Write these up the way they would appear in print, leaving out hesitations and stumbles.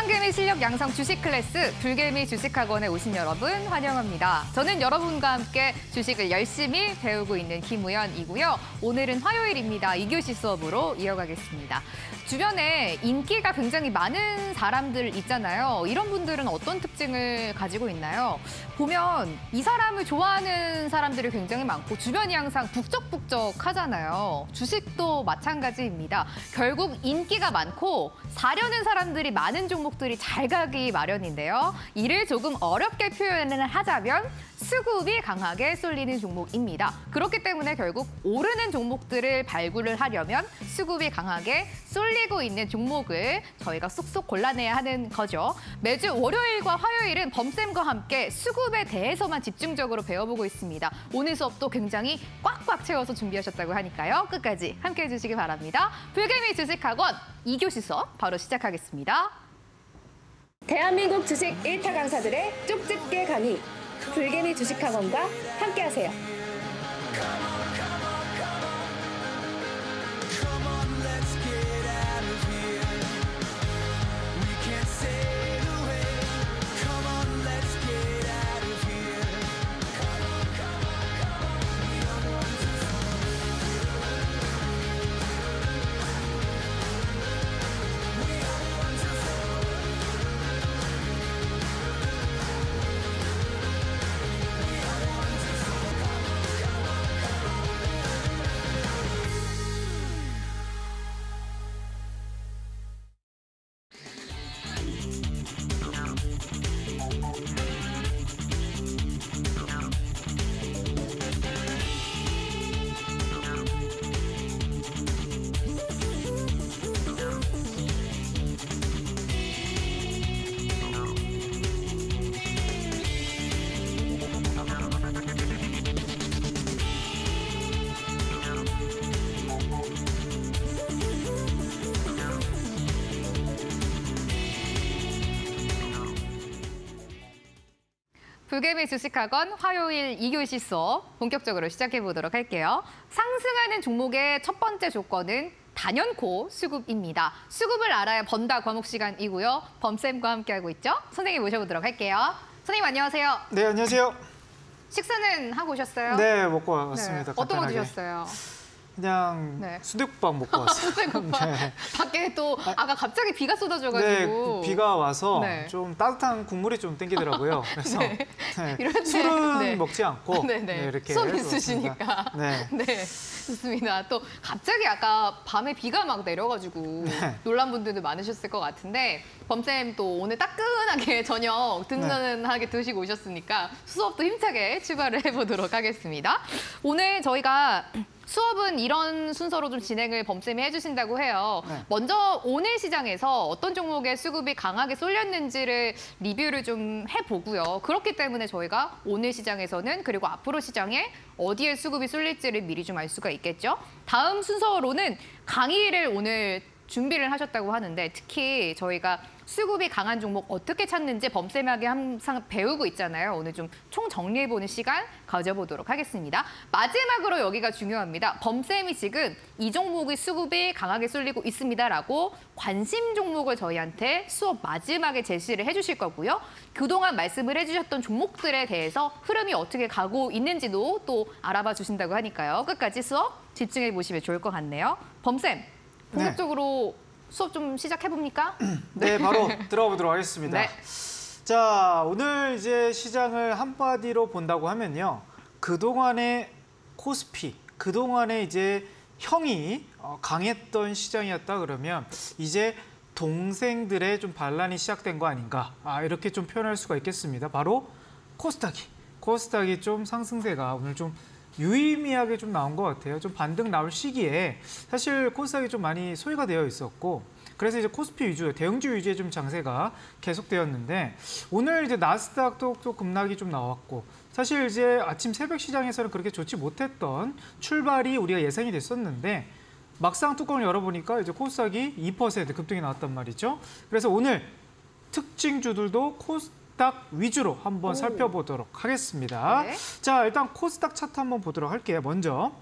불개미 실력 양성 주식 클래스 불개미 주식학원에 오신 여러분 환영합니다. 저는 여러분과 함께 주식을 열심히 배우고 있는 김우연이고요. 오늘은 화요일입니다. 2교시 수업으로 이어가겠습니다. 주변에 인기가 굉장히 많은 사람들 있잖아요. 이런 분들은 어떤 특징을 가지고 있나요? 보면 이 사람을 좋아하는 사람들이 굉장히 많고 주변이 항상 북적북적하잖아요. 주식도 마찬가지입니다. 결국 인기가 많고 사려는 사람들이 많은 종목들이 잘 가기 마련인데요. 이를 조금 어렵게 표현을 하자면 수급이 강하게 쏠리는 종목입니다. 그렇기 때문에 결국 오르는 종목들을 발굴을 하려면 수급이 강하게 쏠리고 있는 종목을 저희가 쏙쏙 골라내야 하는 거죠. 매주 월요일과 화요일은 범쌤과 함께 수급에 대해서만 집중적으로 배워보고 있습니다. 오늘 수업도 굉장히 꽉꽉 채워서 준비하셨다고 하니까요. 끝까지 함께해 주시기 바랍니다. 불개미 주식학원 2교시 수업 바로 시작하겠습니다. 대한민국 주식 1타 강사들의 쪽집게 강의. 불개미 주식학원과 함께하세요. 불개미 주식학원 화요일 2교시 수업 본격적으로 시작해보도록 할게요. 상승하는 종목의 첫 번째 조건은 단연코 수급입니다. 수급을 알아야 번다 과목 시간이고요. 범쌤과 함께하고 있죠. 선생님 모셔보도록 할게요. 선생님 안녕하세요. 네, 안녕하세요. 식사는 하고 오셨어요? 네, 먹고 왔습니다. 네. 어떤 거 간단하게. 드셨어요? 그냥 네. 수제국밥 먹고 왔어요. 수제국밥. 네. 밖에 또 아까 갑자기 비가 네, 쏟아져가지고. 비가 와서 네. 좀 따뜻한 국물이 좀 땡기더라고요. 그래서 네. 네. 이럴 때, 술은 네. 먹지 않고 네, 이렇게 수업 해서 있으시니까. 왔습니다. 네. 네, 좋습니다. 또 갑자기 아까 밤에 비가 막 내려가지고 네. 놀란 분들도 많으셨을 것 같은데 범쌤 또 오늘 따끈하게 저녁 든든하게 드시고 오셨으니까 수업도 힘차게 출발을 해보도록 하겠습니다. 오늘 저희가 수업은 이런 순서로 좀 진행을 범쌤이 해주신다고 해요. 네. 먼저 오늘 시장에서 어떤 종목의 수급이 강하게 쏠렸는지를 리뷰를 좀 해보고요. 그렇기 때문에 저희가 오늘 시장에서는 그리고 앞으로 시장에 어디에 수급이 쏠릴지를 미리 좀 알 수가 있겠죠. 다음 순서로는 강의를 오늘 준비를 하셨다고 하는데 특히 저희가 수급이 강한 종목 어떻게 찾는지 범쌤하게 항상 배우고 있잖아요. 오늘 좀 총정리해보는 시간 가져보도록 하겠습니다. 마지막으로 여기가 중요합니다. 범쌤이 지금 이 종목의 수급이 강하게 쏠리고 있습니다라고 관심 종목을 저희한테 수업 마지막에 제시를 해주실 거고요. 그동안 말씀을 해주셨던 종목들에 대해서 흐름이 어떻게 가고 있는지도 또 알아봐 주신다고 하니까요. 끝까지 수업 집중해보시면 좋을 것 같네요. 범쌤, 본격적으로 수업 좀 시작해봅니까? 네, 바로 들어가 보도록 하겠습니다. 네. 자, 오늘 이제 시장을 한마디로 본다고 하면요. 그동안의 코스피, 그동안의 이제 형이 강했던 시장이었다 그러면 이제 동생들의 좀 반란이 시작된 거 아닌가. 이렇게 좀 표현할 수가 있겠습니다. 바로 코스닥이 좀 상승세가 오늘 좀 유의미하게 좀 나온 것 같아요. 좀 반등 나올 시기에 사실 코스닥이 좀 많이 소외가 되어 있었고 그래서 이제 코스피 위주, 대형주 위주의 좀 장세가 계속되었는데 오늘 이제 나스닥도 또 급락이 좀 나왔고 사실 이제 아침 새벽 시장에서는 그렇게 좋지 못했던 출발이 우리가 예상이 됐었는데 막상 뚜껑을 열어보니까 이제 코스닥이 2% 급등이 나왔단 말이죠. 그래서 오늘 특징주들도 코스닥 위주로 한번 살펴보도록 하겠습니다. 네. 자, 일단 코스닥 차트 한번 보도록 할게요. 먼저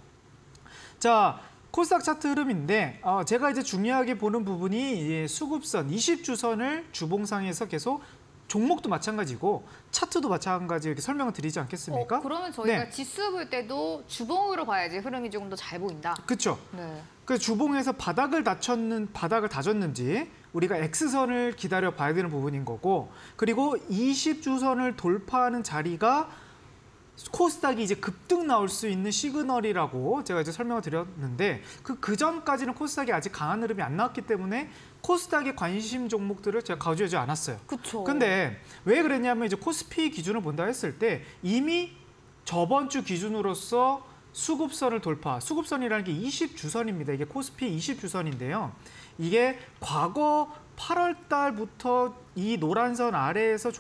자, 코스닥 차트 흐름인데 제가 이제 중요하게 보는 부분이 이 수급선 20주선을 주봉상에서 계속 종목도 마찬가지고 차트도 마찬가지 이렇게 설명을 드리지 않겠습니까? 그러면 저희가 네. 지수 볼 때도 주봉으로 봐야지 흐름이 조금 더 잘 보인다. 그렇죠. 네. 그 주봉에서 바닥을 다졌는지 우리가 X선을 기다려 봐야 되는 부분인 거고, 그리고 20주선을 돌파하는 자리가 코스닥이 이제 급등 나올 수 있는 시그널이라고 제가 이제 설명을 드렸는데 그 전까지는 코스닥이 아직 강한 흐름이 안 나왔기 때문에 코스닥의 관심 종목들을 제가 가져오지 않았어요. 그렇죠. 근데 왜 그랬냐면 이제 코스피 기준을 본다 했을 때 이미 저번 주 기준으로서 수급선을 돌파, 수급선이라는 게 20주선입니다. 이게 코스피 20주선인데요. 이게 과거 8월 달부터 이 노란선 아래에서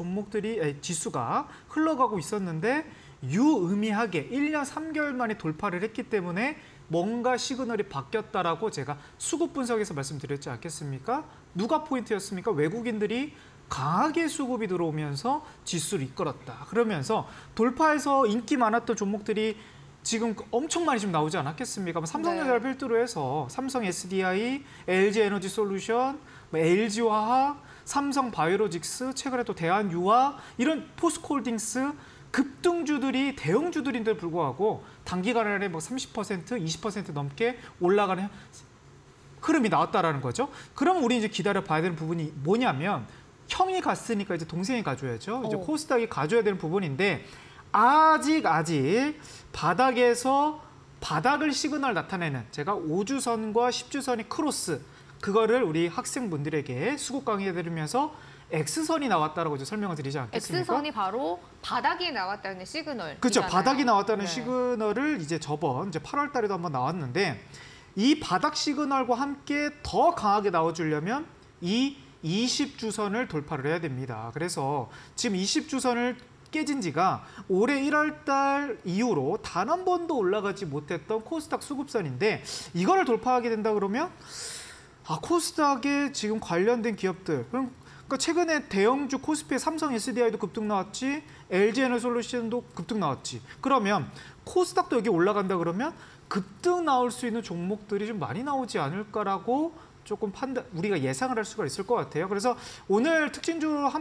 지수가 흘러가고 있었는데 유의미하게 1년 3개월 만에 돌파를 했기 때문에 뭔가 시그널이 바뀌었다라고 제가 수급 분석에서 말씀드렸지 않겠습니까? 누가 포인트였습니까? 외국인들이 강하게 수급이 들어오면서 지수를 이끌었다. 그러면서 돌파해서 인기 많았던 종목들이 지금 엄청 많이 좀 나오지 않았겠습니까? 삼성전자를 필두로 해서 삼성 SDI, LG 에너지 솔루션, LG화학, 삼성 바이오로직스, 최근에 또 대한유화 이런 포스코홀딩스 급등주들이 대형주들인데 불구하고 단기간에 뭐 30%, 20% 넘게 올라가는 흐름이 나왔다라는 거죠. 그러면 우리 이제 기다려 봐야 되는 부분이 뭐냐면 형이 갔으니까 이제 동생이 가줘야죠. 이제 코스닥이 가져야 되는 부분인데 아직 바닥에서 바닥을 시그널 나타내는 제가 5주선과 10주선이 크로스 그거를 우리 학생분들에게 수급 강의해드리면서 X선이 나왔다라고 이제 설명을 드리지 않겠습니까? X선이 바로 바닥이 나왔다는 시그널. 그렇죠. 바닥이 나왔다는 네. 시그널을 이제 저번 8월 달에도 한번 나왔는데 이 바닥 시그널과 함께 더 강하게 나와주려면 이 20주선을 돌파를 해야 됩니다. 그래서 지금 20주선을 깨진 지가 올해 1월 달 이후로 단 한 번도 올라가지 못했던 코스닥 수급선인데 이거를 돌파하게 된다 그러면 코스닥에 지금 관련된 기업들 그러니까 최근에 대형주 코스피의 삼성 SDI도 급등 나왔지, LG 에너솔루션도 급등 나왔지. 그러면 코스닥도 여기 올라간다 그러면 급등 나올 수 있는 종목들이 좀 많이 나오지 않을까라고 조금 우리가 예상을 할 수가 있을 것 같아요. 그래서 오늘 특징주로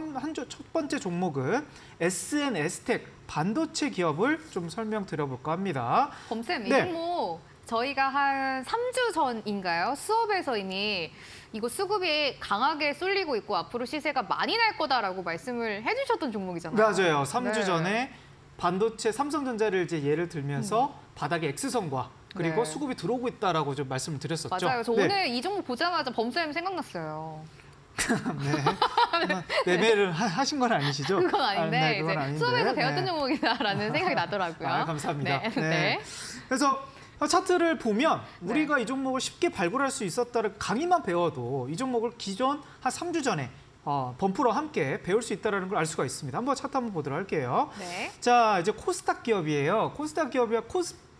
첫 번째 종목은 SNS텍 반도체 기업을 좀 설명드려볼까 합니다. 범쌤, 이 네. 종목 저희가 한 3주 전인가요? 수업에서 이미 이거 수급이 강하게 쏠리고 있고 앞으로 시세가 많이 날 거다라고 말씀을 해주셨던 종목이잖아요. 맞아요. 3주 네. 전에 반도체 삼성전자를 이제 예를 들면서 바닥에 X선과 그리고 네. 수급이 들어오고 있다라고 좀 말씀을 드렸었죠. 맞아요. 저 네. 오늘 이 종목 보자마자 범쌤 생각났어요. 네. 매매를 하신 건 아니시죠? 그건 아닌데, 네, 그건 이제 아닌데. 수업에서 배웠던 네. 종목이다라는 생각이 나더라고요. 감사합니다. 네. 네. 네. 그래서 차트를 보면 네. 우리가 이 종목을 쉽게 발굴할 수 있었다는 강의만 배워도 이 종목을 기존 한 3주 전에 범프로 함께 배울 수 있다는 걸 알 수가 있습니다. 한번 차트 한번 보도록 할게요. 네. 자, 이제 코스닥 기업이에요. 코스닥 기업이야.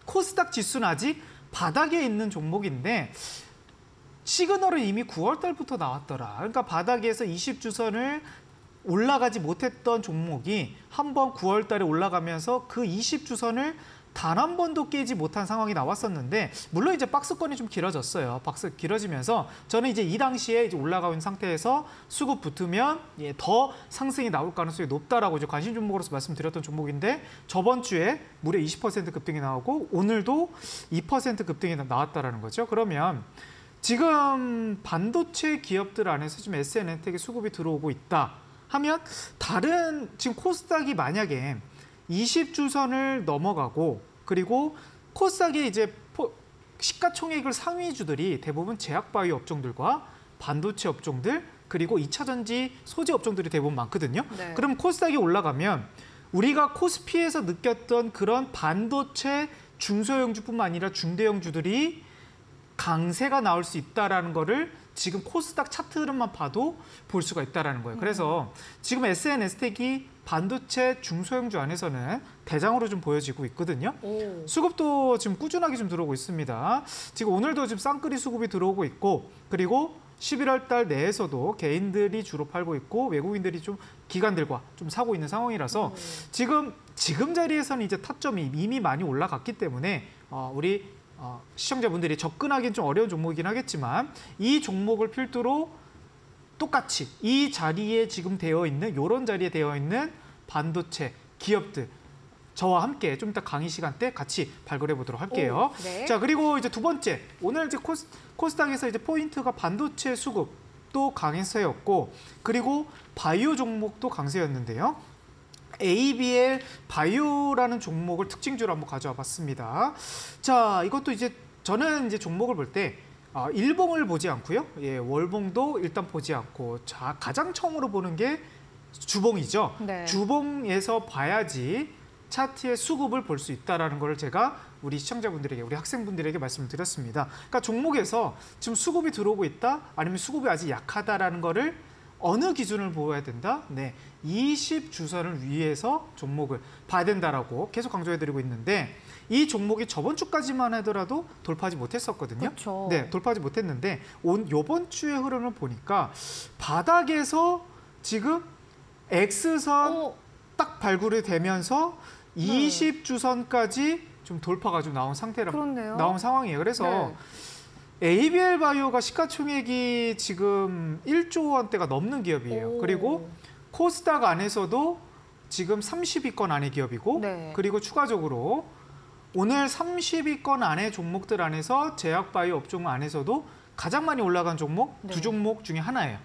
코스닥 지수는 아직 바닥에 있는 종목인데 시그널은 이미 9월 달부터 나왔더라. 그러니까 바닥에서 20주선을 올라가지 못했던 종목이 한번 9월 달에 올라가면서 그 20주선을 단 한 번도 깨지 못한 상황이 나왔었는데 물론 이제 박스권이 좀 길어졌어요. 박스 길어지면서 저는 이제 이 당시에 이제 올라가 있는 상태에서 수급 붙으면 더 상승이 나올 가능성이 높다라고 이제 관심 종목으로서 말씀드렸던 종목인데 저번 주에 무려 20% 급등이 나오고 오늘도 2% 급등이 나왔다라는 거죠. 그러면 지금 반도체 기업들 안에서 지금 SNS텍의 수급이 들어오고 있다 하면 다른 지금 코스닥이 만약에 20주선을 넘어가고 그리고 코스닥의 이제 시가총액을 상위주들이 대부분 제약바이오 업종들과 반도체 업종들 그리고 2차전지 소재 업종들이 대부분 많거든요. 네. 그럼 코스닥이 올라가면 우리가 코스피에서 느꼈던 그런 반도체 중소형주뿐만 아니라 중대형주들이 강세가 나올 수 있다라는 거를 지금 코스닥 차트 흐름만 봐도 볼 수가 있다라는 거예요. 그래서 지금 SNS텍이 반도체 중소형주 안에서는 대장으로 좀 보여지고 있거든요. 오. 수급도 지금 꾸준하게 좀 들어오고 있습니다. 지금 오늘도 지금 쌍끌이 수급이 들어오고 있고 그리고 11월 달 내에서도 개인들이 주로 팔고 있고 외국인들이 좀 기관들과 좀 사고 있는 상황이라서 지금 자리에서는 이제 타점이 이미 많이 올라갔기 때문에 우리 시청자분들이 접근하기는 좀 어려운 종목이긴 하겠지만 이 종목을 필두로 똑같이 이 자리에 지금 되어 있는 이런 자리에 되어 있는 반도체 기업들 저와 함께 좀 이따 강의 시간 때 같이 발굴해 보도록 할게요. 네. 자, 그리고 이제 두 번째 오늘 이제 코스닥에서 이제 포인트가 반도체 수급도 강세였고 그리고 바이오 종목도 강세였는데요. ABL 바이오라는 종목을 특징주로 한번 가져와 봤습니다. 자, 이것도 이제 저는 이제 종목을 볼 때 일봉을 보지 않고요. 예, 월봉도 일단 보지 않고 자, 가장 처음으로 보는 게 주봉이죠. 네. 주봉에서 봐야지 차트의 수급을 볼 수 있다라는 걸 제가 우리 시청자분들에게, 우리 학생분들에게 말씀을 드렸습니다. 그러니까 종목에서 지금 수급이 들어오고 있다, 아니면 수급이 아직 약하다라는 거를 어느 기준을 보아야 된다? 네, 20주선을 위해서 종목을 봐야 된다라고 계속 강조해드리고 있는데 이 종목이 저번 주까지만 하더라도 돌파하지 못했었거든요. 그렇죠. 네, 돌파하지 못했는데 이번 주의 흐름을 보니까 바닥에서 지금 X선 딱 발굴이 되면서 20주선까지 좀 돌파가 좀 나온 나온 상황이에요. 그래서 ABL 바이오가 시가총액이 지금 1조 원대가 넘는 기업이에요. 그리고 코스닥 안에서도 지금 30위권 안의 기업이고 그리고 추가적으로 오늘 30위권 안의 종목들 안에서 제약바이오 업종 안에서도 가장 많이 올라간 종목 두 종목 중에 하나예요.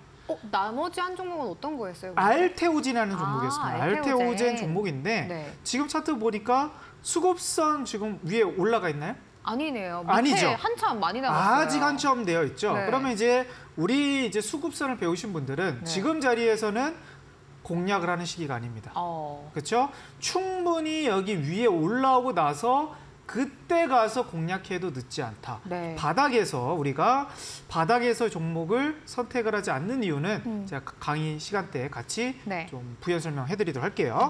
나머지 한 종목은 어떤 거였어요? 알테오젠이라는 종목이었습니다. 알테오젠 종목인데 네. 지금 차트 보니까 수급선 지금 위에 올라가 있나요? 아니네요. 밑에 아니죠. 한참 많이 남았어요. 아직 한참 되어 있죠. 네. 그러면 이제 우리 이제 수급선을 배우신 분들은 지금 자리에서는 공략을 하는 시기가 아닙니다. 그렇죠? 충분히 여기 위에 올라오고 나서 그때 가서 공략해도 늦지 않다. 바닥에서 우리가 종목을 선택을 하지 않는 이유는 제가 강의 시간대에 같이 좀 부연 설명해드리도록 할게요.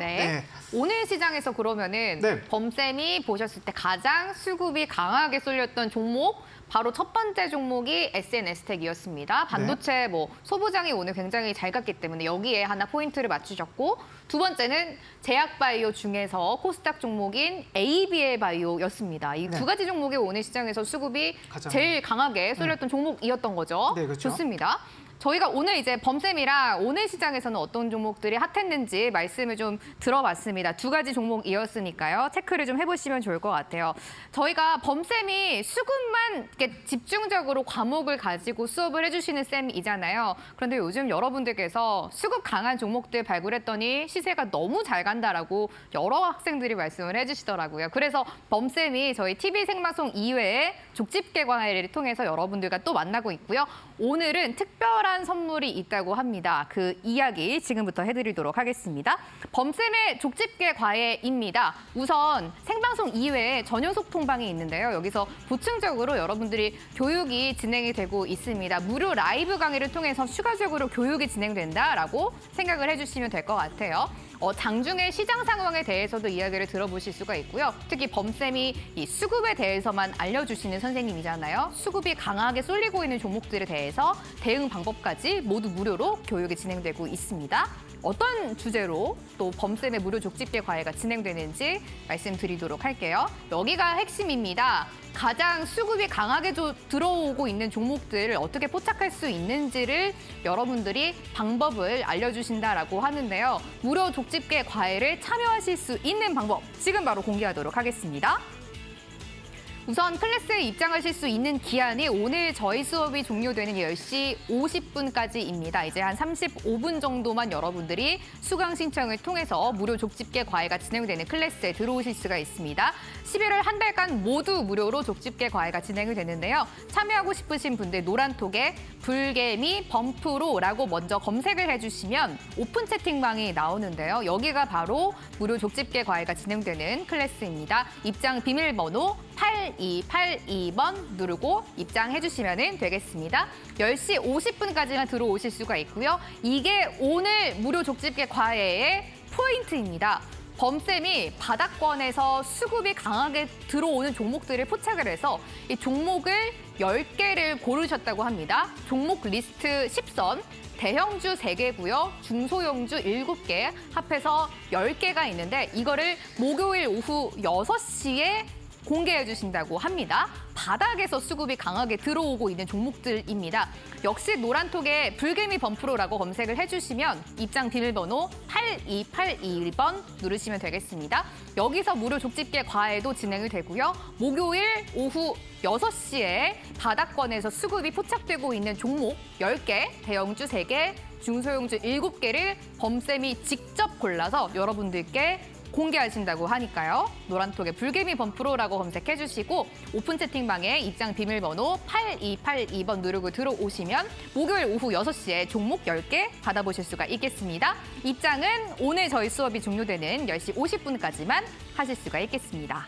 오늘 시장에서 그러면은 범쌤이 보셨을 때 가장 수급이 강하게 쏠렸던 종목 바로 첫 번째 종목이 SNS텍이었습니다. 반도체 소부장이 오늘 굉장히 잘 갔기 때문에 여기에 하나 포인트를 맞추셨고 두 번째는 제약바이오 중에서 코스닥 종목인 ABL 바이오였습니다. 이 두 가지 종목이 오늘 시장에서 수급이 제일 강하게 쏠렸던 종목이었던 거죠. 네, 그렇죠. 좋습니다. 저희가 오늘 이제 범쌤이랑 오늘 시장에서는 어떤 종목들이 핫했는지 말씀을 좀 들어봤습니다. 두 가지 종목이었으니까요. 체크를 좀 해보시면 좋을 것 같아요. 저희가 범쌤이 수급만 이렇게 집중적으로 과목을 가지고 수업을 해주시는 쌤이잖아요. 그런데 요즘 여러분들께서 수급 강한 종목들 발굴했더니 시세가 너무 잘 간다라고 여러 학생들이 말씀을 해주시더라고요. 그래서 범쌤이 저희 TV 생방송 이외에 족집게 과외를 통해서 여러분들과 또 만나고 있고요. 오늘은 특별한 선물이 있다고 합니다. 그 이야기 지금부터 해드리도록 하겠습니다. 범쌤의 족집게 과외입니다. 우선 생방송 이외에 전용 소통방이 있는데요. 여기서 보충적으로 여러분들이 교육이 진행이 되고 있습니다. 무료 라이브 강의를 통해서 추가적으로 교육이 진행된다라고 생각을 해주시면 될 것 같아요. 장중의 시장 상황에 대해서도 이야기를 들어보실 수가 있고요. 특히 범쌤이 이 수급에 대해서만 알려주시는 선생님이잖아요. 수급이 강하게 쏠리고 있는 종목들에 대해서 대응 방법까지 모두 무료로 교육이 진행되고 있습니다. 어떤 주제로 또 범쌤의 무료 족집게 과외가 진행되는지 말씀드리도록 할게요. 여기가 핵심입니다. 가장 수급이 강하게 들어오고 있는 종목들을 어떻게 포착할 수 있는지를 여러분들이 방법을 알려주신다라고 하는데요. 무료 족집게 과외를 참여하실 수 있는 방법 지금 바로 공개하도록 하겠습니다. 우선 클래스에 입장하실 수 있는 기한이 오늘 저희 수업이 종료되는 10시 50분까지입니다. 이제 한 35분 정도만 여러분들이 수강 신청을 통해서 무료 족집게 과외가 진행되는 클래스에 들어오실 수가 있습니다. 11월 한 달간 모두 무료로 족집게 과외가 진행이 되는데요. 참여하고 싶으신 분들 노란톡에 불개미 범프로라고 먼저 검색을 해주시면 오픈 채팅방이 나오는데요. 여기가 바로 무료 족집게 과외가 진행되는 클래스입니다. 입장 비밀번호 8282번 누르고 입장해 주시면 되겠습니다. 10시 50분까지만 들어오실 수가 있고요. 이게 오늘 무료 족집게 과외의 포인트입니다. 범쌤이 바닥권에서 수급이 강하게 들어오는 종목들을 포착을 해서 이 종목을 10개를 고르셨다고 합니다. 종목 리스트 10선, 대형주 3개고요. 중소형주 7개, 합해서 10개가 있는데 이거를 목요일 오후 6시에 공개해 주신다고 합니다. 바닥에서 수급이 강하게 들어오고 있는 종목들입니다. 역시 노란톡에 불개미 범프로라고 검색을 해주시면 입장 비밀번호 82821번 누르시면 되겠습니다. 여기서 무료 족집게 과외도 진행이 되고요. 목요일 오후 6시에 바닥권에서 수급이 포착되고 있는 종목 10개, 대형주 3개, 중소형주 7개를 범쌤이 직접 골라서 여러분들께 공개하신다고 하니까요. 노란톡에 불개미 범프로라고 검색해 주시고 오픈 채팅방에 입장 비밀번호 8282번 누르고 들어오시면 목요일 오후 6시에 종목 10개 받아보실 수가 있겠습니다. 입장은 오늘 저희 수업이 종료되는 10시 50분까지만 하실 수가 있겠습니다.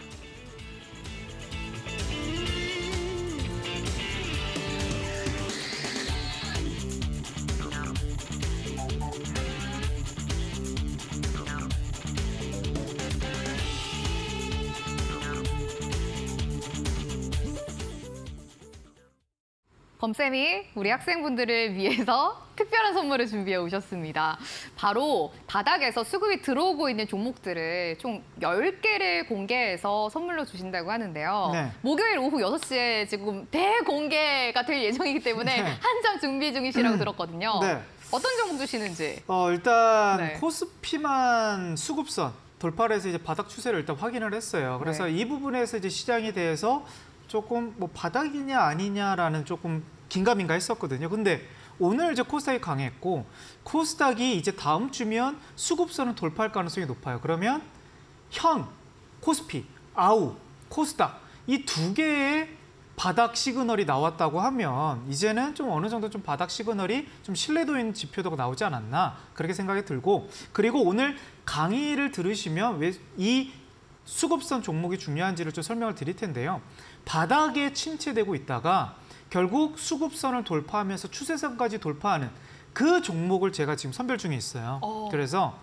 범쌤이 우리 학생분들을 위해서 특별한 선물을 준비해 오셨습니다. 바로 바닥에서 수급이 들어오고 있는 종목들을 총 10개를 공개해서 선물로 주신다고 하는데요. 네. 목요일 오후 6시에 지금 대공개가 될 예정이기 때문에 네. 한참 준비 중이시라고 들었거든요. 네. 어떤 종목 주시는지. 일단 네. 코스피만 수급선 돌파를 해서 이제 바닥 추세를 일단 확인을 했어요. 그래서 네. 이 부분에서 이제 시장에 대해서 조금 뭐 바닥이냐 아니냐라는 조금 긴가민가 했었거든요. 근데 오늘 이제 코스닥이 강했고 코스닥이 이제 다음 주면 수급선을 돌파할 가능성이 높아요. 그러면 현, 코스피, 아우, 코스닥 이 두 개의 바닥 시그널이 나왔다고 하면 이제는 좀 어느 정도 좀 바닥 시그널이 좀 신뢰도 있는 지표도가 나오지 않았나 그렇게 생각이 들고 그리고 오늘 강의를 들으시면 왜 이 수급선 종목이 중요한지를 좀 설명을 드릴 텐데요. 바닥에 침체되고 있다가 결국 수급선을 돌파하면서 추세선까지 돌파하는 그 종목을 제가 지금 선별 중에 있어요. 그래서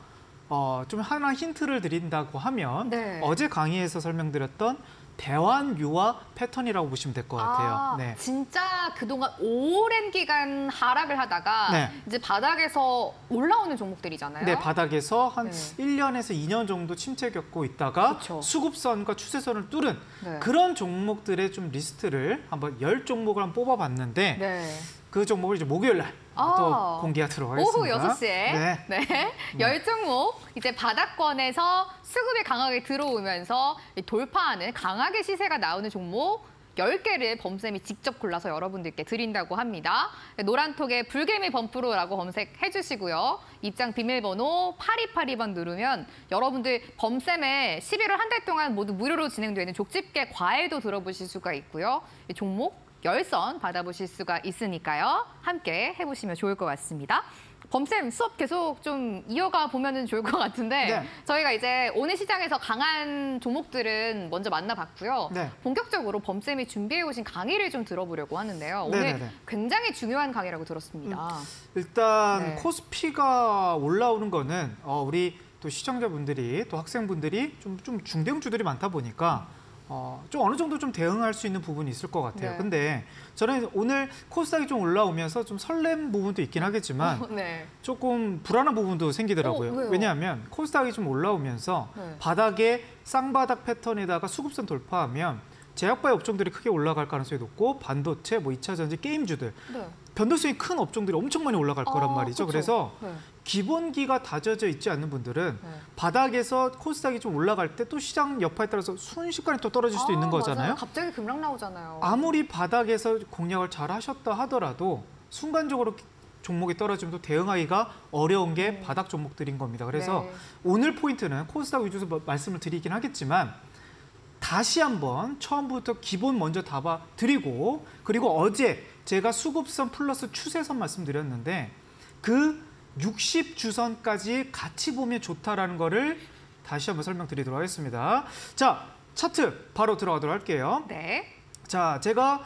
좀 하나 힌트를 드린다고 하면 네. 어제 강의에서 설명드렸던 대환 유화 패턴이라고 보시면 될 것 같아요. 네. 진짜 그동안 오랜 기간 하락을 하다가 네. 이제 바닥에서 올라오는 종목들이잖아요. 네, 바닥에서 한 네. 1년에서 2년 정도 침체 겪고 있다가 그쵸. 수급선과 추세선을 뚫은 네. 그런 종목들의 좀 리스트를 한번 10종목을 한번 뽑아봤는데 네. 그 종목을 이제 목요일 날 또 공개하도록 하겠습니다. 오후 6시에 네. 10종목 이제 바닥권에서 수급이 강하게 들어오면서 돌파하는 강하게 시세가 나오는 종목 10개를 범쌤이 직접 골라서 여러분들께 드린다고 합니다. 노란톡에 불개미 범프로라고 검색해 주시고요. 입장 비밀번호 8282번 누르면 여러분들 범쌤의 11월 한 달 동안 모두 무료로 진행되는 족집게 과외도 들어보실 수가 있고요. 이 종목 10선 받아보실 수가 있으니까요. 함께 해보시면 좋을 것 같습니다. 범쌤 수업 계속 좀 이어가 보면 좋을 것 같은데 네. 저희가 이제 오늘 시장에서 강한 종목들은 먼저 만나봤고요. 네. 본격적으로 범쌤이 준비해 오신 강의를 좀 들어보려고 하는데요. 오늘 네네네. 굉장히 중요한 강의라고 들었습니다. 일단 네. 코스피가 올라오는 거는 우리 또 시청자분들이 또 학생분들이 좀 중대형주들이 많다 보니까 좀 어느 정도 좀 대응할 수 있는 부분이 있을 것 같아요. 네. 근데 저는 오늘 코스닥이 좀 올라오면서 좀 설렘 부분도 있긴 하겠지만 네. 조금 불안한 부분도 생기더라고요. 왜요? 왜냐하면 코스닥이 좀 올라오면서 네. 바닥에 쌍바닥 패턴에다가 수급선 돌파하면 제약바의 업종들이 크게 올라갈 가능성이 높고 반도체, 뭐 2차 전지, 게임주들 네. 변동성이 큰 업종들이 엄청 많이 올라갈 거란 말이죠. 그쵸. 그래서 네. 기본기가 다져져 있지 않는 분들은 네. 바닥에서 코스닥이 좀 올라갈 때 또 시장 여파에 따라서 순식간에 또 떨어질 수도 있는 거잖아요. 맞아요. 갑자기 급락 나오잖아요. 아무리 바닥에서 공략을 잘 하셨다 하더라도 순간적으로 종목이 떨어지면 또 대응하기가 어려운 게 바닥 종목들인 겁니다. 그래서 네. 오늘 포인트는 코스닥 위주로 말씀을 드리긴 하겠지만 다시 한번 처음부터 기본 먼저 답아드리고 그리고 어제 제가 수급선 플러스 추세선 말씀드렸는데 그 60주선까지 같이 보면 좋다라는 거를 다시 한번 설명드리도록 하겠습니다. 자, 차트 바로 들어가도록 할게요. 네. 자, 제가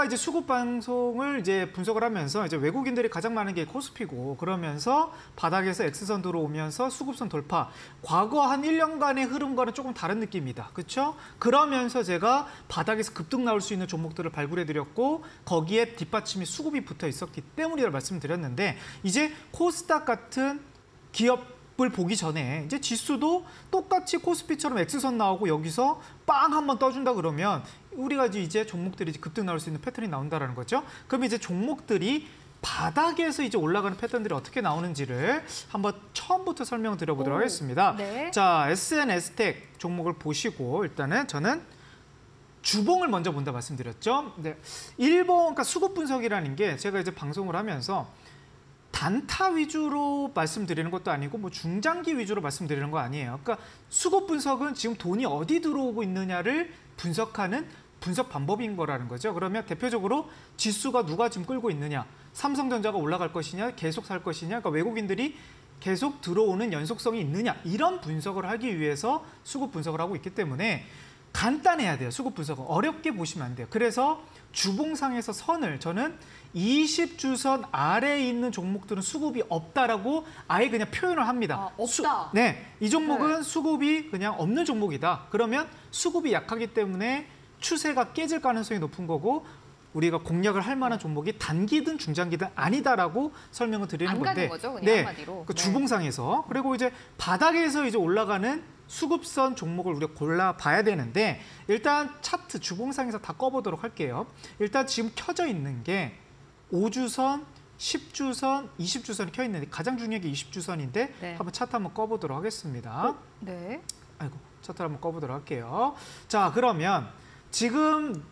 이제 수급 방송을 이제 분석을 하면서 이제 외국인들이 가장 많은 게 코스피고 그러면서 바닥에서 X선 들어오면서 수급선 돌파. 과거 한 1년간의 흐름과는 조금 다른 느낌이다. 그렇죠? 그러면서 제가 바닥에서 급등 나올 수 있는 종목들을 발굴해 드렸고 거기에 뒷받침이 수급이 붙어 있었기 때문이라고 말씀드렸는데 이제 코스닥 같은 기업 보기 전에 이제 지수도 똑같이 코스피처럼 X선 나오고 여기서 빵 한번 떠준다 그러면 우리가 이제 종목들이 급등 나올 수 있는 패턴이 나온다라는 거죠. 그럼 이제 종목들이 바닥에서 이제 올라가는 패턴들이 어떻게 나오는지를 한번 처음부터 설명드려보도록 하겠습니다. 네. 자, SNS텍 종목을 보시고 일단은 저는 주봉을 먼저 본다 말씀드렸죠. 네. 1번, 그러니까 수급 분석이라는 게 제가 이제 방송을 하면서 단타 위주로 말씀드리는 것도 아니고 뭐 중장기 위주로 말씀드리는 거 아니에요. 그러니까 수급 분석은 지금 돈이 어디 들어오고 있느냐를 분석하는 분석 방법인 거라는 거죠. 그러면 대표적으로 지수가 누가 지금 끌고 있느냐, 삼성전자가 올라갈 것이냐, 계속 살 것이냐, 그러니까 외국인들이 계속 들어오는 연속성이 있느냐, 이런 분석을 하기 위해서 수급 분석을 하고 있기 때문에 간단해야 돼요. 수급 분석은 어렵게 보시면 안 돼요. 그래서 주봉상에서 선을 저는 20주선 아래에 있는 종목들은 수급이 없다라고 아예 그냥 표현을 합니다. 없다. 네, 이 종목은 수급이 그냥 없는 종목이다. 그러면 수급이 약하기 때문에 추세가 깨질 가능성이 높은 거고 우리가 공략을 할 만한 종목이 단기든 중장기든 아니다라고 설명을 드리는 건데. 안 가는 거죠, 그냥 네, 한마디로. 그 주봉상에서 그리고 이제 바닥에서 이제 올라가는 수급선 종목을 우리가 골라봐야 되는데 일단 차트 주봉상에서 다 꺼보도록 할게요. 일단 지금 켜져 있는 게 5주선, 10주선, 20주선이 켜 있는데 가장 중요한 게 20주선인데 네. 한번 차트 한번 꺼보도록 하겠습니다. 네. 아이고, 차트 한번 꺼보도록 할게요. 자, 그러면 지금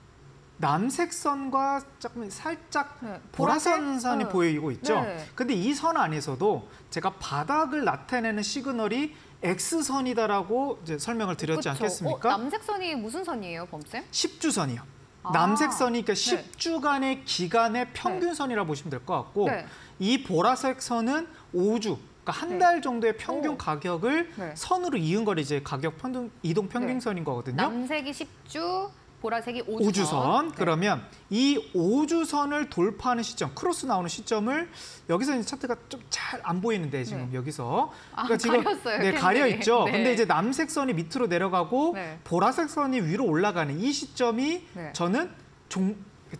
남색선과 조금 살짝 네. 보라선 선이 네. 보이고 있죠. 네. 근데 이 선 안에서도 제가 바닥을 나타내는 시그널이 X선이다라고 이제 설명을 드렸지 그쵸. 않겠습니까? 남색선이 무슨 선이에요, 범쌤? 10주선이요. 아, 남색선이 그러니까 네. 10주간의 기간의 평균선이라고 보시면 될 것 같고 네. 이 보라색 선은 5주, 그러니까 한 네. 달 정도의 평균 오. 가격을 네. 선으로 이은 거를 이제 가격 이동 평균선인 거거든요. 남색이 10주, 보라색이 5주선. 5주선. 네. 그러면 이 5주선을 돌파하는 시점, 크로스 나오는 시점을 여기서 이제 차트가 좀 잘 안 보이는데 지금 네. 여기서 가렸어요, 네, 캔들이. 가려 있죠. 네. 근데 이제 남색 선이 밑으로 내려가고 네. 보라색 선이 위로 올라가는 이 시점이 네. 저는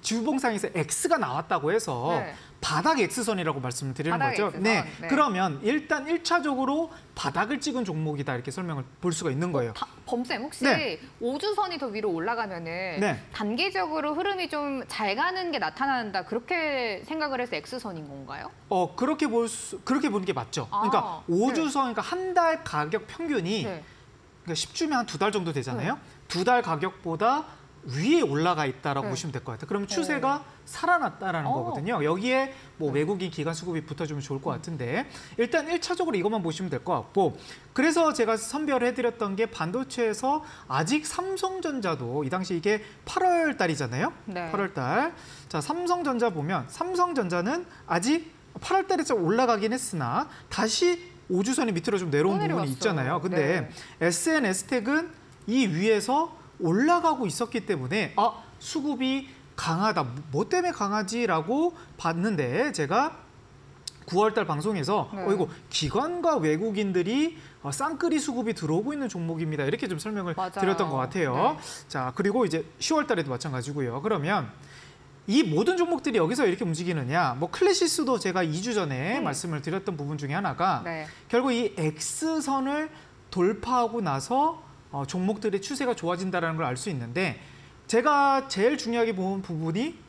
주봉상에서 X가 나왔다고 해서 네. 바닥 X선이라고 말씀을 드리는 바닥 거죠. X선. 네. 네. 그러면 일단 1차적으로 바닥을 찍은 종목이다 이렇게 설명을 볼 수가 있는 거예요. 범쌤, 혹시 네. 5주선이 더 위로 올라가면은 네. 단기적으로 흐름이 좀 잘 가는 게 나타난다, 그렇게 생각을 해서 X선인 건가요? 그렇게 보는 게 맞죠. 아, 그러니까 5주선, 그러니까 한 달 가격 평균이 네. 그러니까 10주면 한 2달 정도 되잖아요. 2달 가격보다 위에 올라가 있다라고 네. 보시면 될 것 같아요. 그럼 추세가 살아났다라는 거거든요. 여기에 뭐 외국인 기관 수급이 붙어주면 좋을 것 같은데 일단 1차적으로 이것만 보시면 될 것 같고 그래서 제가 선별해드렸던 게 반도체에서 아직 삼성전자도 이 당시 이게 8월 달이잖아요. 네. 8월 달. 자, 삼성전자 보면 삼성전자는 아직 8월 달에 좀 올라가긴 했으나 다시 5주선이 밑으로 좀 내려온 또 부분이 내려왔어요. 있잖아요. 근데 네. SNS텍은 이 위에서 올라가고 있었기 때문에 수급이 강하다. 뭐 때문에 강하지라고 봤는데 제가 9월달 방송에서 네. 이거 기관과 외국인들이 쌍끌이 수급이 들어오고 있는 종목입니다. 이렇게 좀 설명을 맞아요. 드렸던 것 같아요. 네. 자, 그리고 이제 10월달에도 마찬가지고요. 그러면 이 모든 종목들이 여기서 이렇게 움직이느냐? 뭐 클래시스도 제가 2주 전에 말씀을 드렸던 부분 중에 하나가 네. 결국 이 X선을 돌파하고 나서 종목들의 추세가 좋아진다는 걸 알 수 있는데 제가 제일 중요하게 본 부분이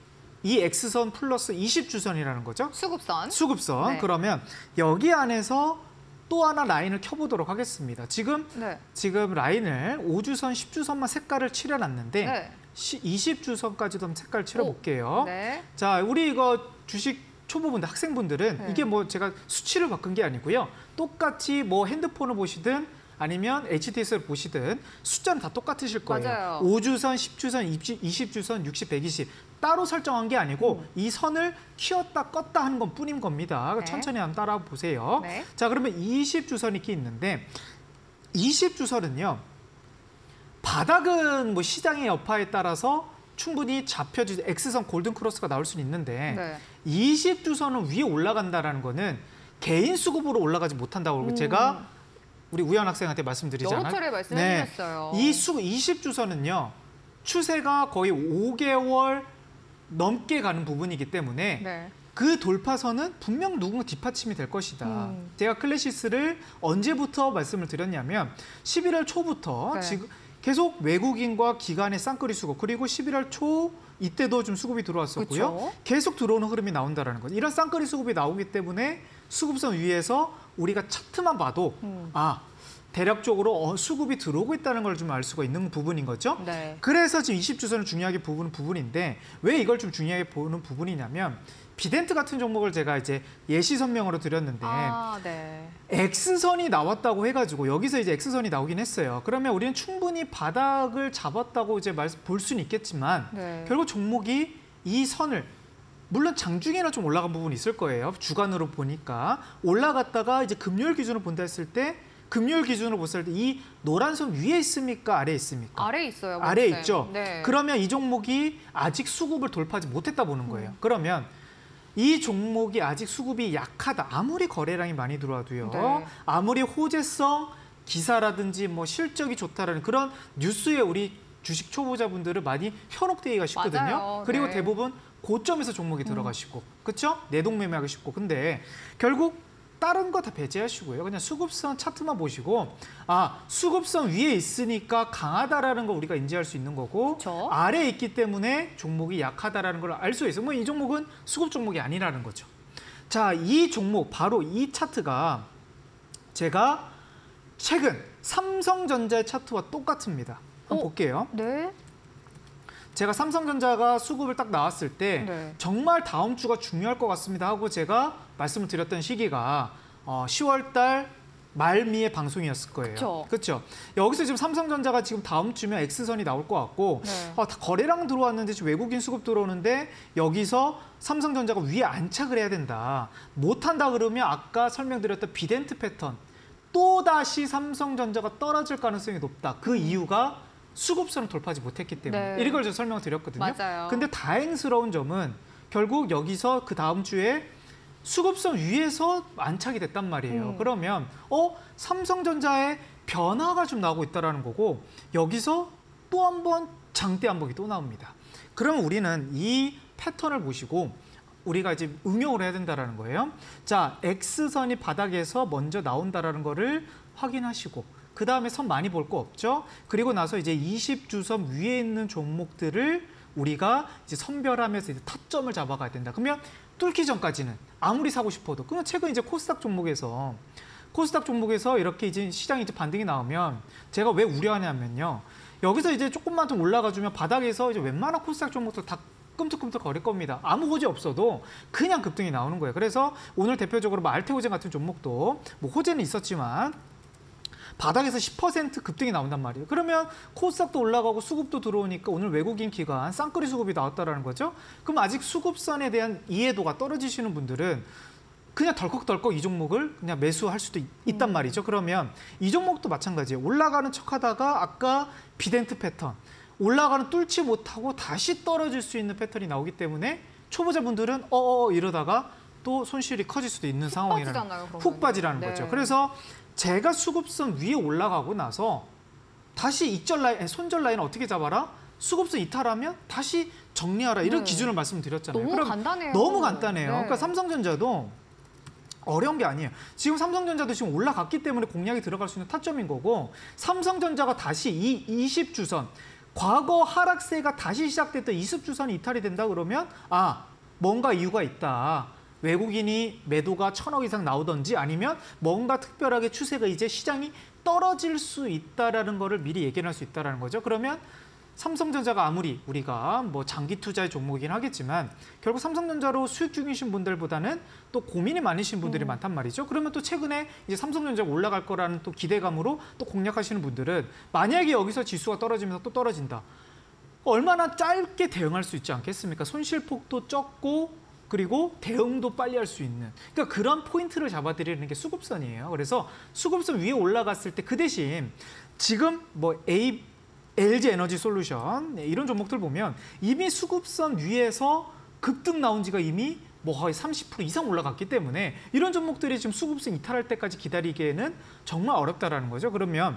이 X선 플러스 20주선이라는 거죠. 수급선. 수급선. 네. 그러면 여기 안에서 또 하나 라인을 켜보도록 하겠습니다. 지금 라인을 5주선, 10주선만 색깔을 칠해놨는데 네. 20주선까지도 한번 색깔 칠해볼게요. 네. 자, 우리 이거 주식 초보분들, 학생분들은 네. 이게 뭐 제가 수치를 바꾼 게 아니고요. 똑같이 뭐 핸드폰을 보시든 아니면 HTS를 보시든 숫자는 다 똑같으실 거예요. 맞아요. 5주선, 10주선, 20주선, 60, 120 따로 설정한 게 아니고 이 선을 키웠다 껐다 하는 건 뿐인 겁니다. 네. 천천히 한번 따라 보세요. 네. 자, 그러면 20주선이 이렇게 있는데 20주선은요. 바닥은 뭐 시장의 여파에 따라서 충분히 잡혀지 X선 골든 크로스가 나올 수는 있는데 네. 20주선은 위에 올라간다라는 거는 개인 수급으로 올라가지 못한다고 제가 우리 우연 학생한테 말씀드리잖아요. 여러 차례 말씀해 주셨어요. 이 20주선은요. 추세가 거의 5개월 넘게 가는 부분이기 때문에 네. 그 돌파선은 분명 누군가 뒷받침이 될 것이다. 제가 클래시스를 언제부터 말씀을 드렸냐면 11월 초부터 네. 지금 계속 외국인과 기관의 쌍끌이 수급, 그리고 11월 초 이때도 좀 수급이 들어왔었고요. 그쵸? 계속 들어오는 흐름이 나온다라는 거죠. 이런 쌍끌이 수급이 나오기 때문에 수급선 위에서 우리가 차트만 봐도 대략적으로 수급이 들어오고 있다는 걸 좀 알 수가 있는 부분인 거죠. 네. 그래서 지금 20주선을 중요하게 보는 부분인데, 왜 이걸 좀 중요하게 보는 부분이냐면 비덴트 같은 종목을 제가 이제 예시 설명으로 드렸는데 네. X선이 나왔다고 해가지고 여기서 이제 X선이 나오긴 했어요. 그러면 우리는 충분히 바닥을 잡았다고 이제 볼 수는 있겠지만 네. 결국 종목이 이 선을, 물론 장중에는 좀 올라간 부분이 있을 거예요. 주간으로 보니까 올라갔다가 이제 금요일 기준으로 본다 했을 때, 금요일 기준으로 봤을 때 이 노란 선 위에 있습니까? 아래에 있습니까? 아래에 있어요. 아래에 쌤. 있죠. 네. 그러면 이 종목이 아직 수급을 돌파하지 못했다 보는 거예요. 그러면 이 종목이 아직 수급이 약하다. 아무리 거래량이 많이 들어와도요. 네. 아무리 호재성 기사라든지 뭐 실적이 좋다라는 그런 뉴스에 우리 주식 초보자분들은 많이 현혹되기가 쉽거든요. 맞아요. 그리고 네. 대부분 고점에서 종목이 들어가시고, 그렇죠? 내동매매하기 쉽고. 근데 결국 다른 거 다 배제하시고요. 그냥 수급선 차트만 보시고, 수급선 위에 있으니까 강하다라는 걸 우리가 인지할 수 있는 거고, 그쵸? 아래에 있기 때문에 종목이 약하다라는 걸 알 수 있어요. 뭐 이 종목은 수급 종목이 아니라는 거죠. 자, 이 종목, 바로 이 차트가 제가 최근 삼성전자의 차트와 똑같습니다. 한번 볼게요. 네. 제가 삼성전자가 수급을 딱 나왔을 때 네. 정말 다음 주가 중요할 것 같습니다 하고 제가 말씀을 드렸던 시기가 10월 달 말미의 방송이었을 거예요. 그쵸. 그렇죠. 여기서 지금 삼성전자가 지금 다음 주면 X선이 나올 것 같고 네. 다 거래량 들어왔는데 지금 외국인 수급 들어오는데 여기서 삼성전자가 위에 안착을 해야 된다. 못한다 그러면 아까 설명드렸던 비덴트 패턴, 또다시 삼성전자가 떨어질 가능성이 높다. 그 이유가 수급선을 돌파하지 못했기 때문에. 네. 이걸 제가 설명을 드렸거든요. 맞아요. 근데 다행스러운 점은 결국 여기서 그 다음 주에 수급선 위에서 안착이 됐단 말이에요. 그러면 삼성전자의 변화가 좀 나오고 있다는 거고, 여기서 또 한 번 장대 한복이 또 나옵니다. 그러면 우리는 이 패턴을 보시고 우리가 이제 응용을 해야 된다는 거예요. 자, X선이 바닥에서 먼저 나온다는 거를 확인하시고, 그 다음에 선 많이 볼 거 없죠? 그리고 나서 이제 20주선 위에 있는 종목들을 우리가 이제 선별하면서 이제 타점을 잡아가야 된다. 그러면 뚫기 전까지는 아무리 사고 싶어도, 그냥 최근 이제 코스닥 종목에서 이렇게 이제 시장이 이제 반등이 나오면 제가 왜 우려하냐면요. 여기서 이제 조금만 좀 올라가주면 바닥에서 이제 웬만한 코스닥 종목들 다 끔찍끔찍 거릴 겁니다. 아무 호재 없어도 그냥 급등이 나오는 거예요. 그래서 오늘 대표적으로 뭐 알테오젠 같은 종목도 뭐 호재는 있었지만 바닥에서 10% 급등이 나온단 말이에요. 그러면 코스닥도 올라가고 수급도 들어오니까 오늘 외국인 기관 쌍끌이 수급이 나왔다라는 거죠. 그럼 아직 수급선에 대한 이해도가 떨어지시는 분들은 그냥 덜컥덜컥 이 종목을 그냥 매수할 수도 있단 말이죠. 그러면 이 종목도 마찬가지예요. 올라가는 척하다가 아까 비덴트 패턴, 올라가는 뚫지 못하고 다시 떨어질 수 있는 패턴이 나오기 때문에 초보자분들은 이러다가 또 손실이 커질 수도 있는 상황이라는, 빠지잖아요, 그러면. 훅 빠지라는 네. 거죠. 그래서 제가 수급선 위에 올라가고 나서 다시 익절 라인, 손절 라인을 어떻게 잡아라? 수급선 이탈하면 다시 정리하라. 이런 네. 기준을 말씀드렸잖아요. 너무 그럼 간단해요. 너무 간단해요. 네. 그러니까 삼성전자도 어려운 게 아니에요. 지금 삼성전자도 지금 올라갔기 때문에 공략이 들어갈 수 있는 타점인 거고, 삼성전자가 다시 이 20주선, 과거 하락세가 다시 시작됐던 20주선이 이탈이 된다 그러면 뭔가 이유가 있다. 외국인이 매도가 1,000억 이상 나오든지 아니면 뭔가 특별하게 추세가 이제 시장이 떨어질 수 있다라는 거를 미리 예견할 수 있다라는 거죠. 그러면 삼성전자가 아무리 우리가 뭐 장기 투자의 종목이긴 하겠지만 결국 삼성전자로 수익 중이신 분들보다는 또 고민이 많으신 분들이 많단 말이죠. 그러면 또 최근에 이제 삼성전자가 올라갈 거라는 또 기대감으로 또 공략하시는 분들은 만약에 여기서 지수가 떨어지면서 또 떨어진다. 얼마나 짧게 대응할 수 있지 않겠습니까? 손실폭도 적고 그리고 대응도 빨리 할 수 있는, 그러니까 그런 포인트를 잡아드리는 게 수급선이에요. 그래서 수급선 위에 올라갔을 때 그 대신 지금 뭐 LG 에너지 솔루션 이런 종목들 보면 이미 수급선 위에서 급등 나온 지가 이미 뭐 거의 30% 이상 올라갔기 때문에 이런 종목들이 지금 수급선 이탈할 때까지 기다리기에는 정말 어렵다라는 거죠. 그러면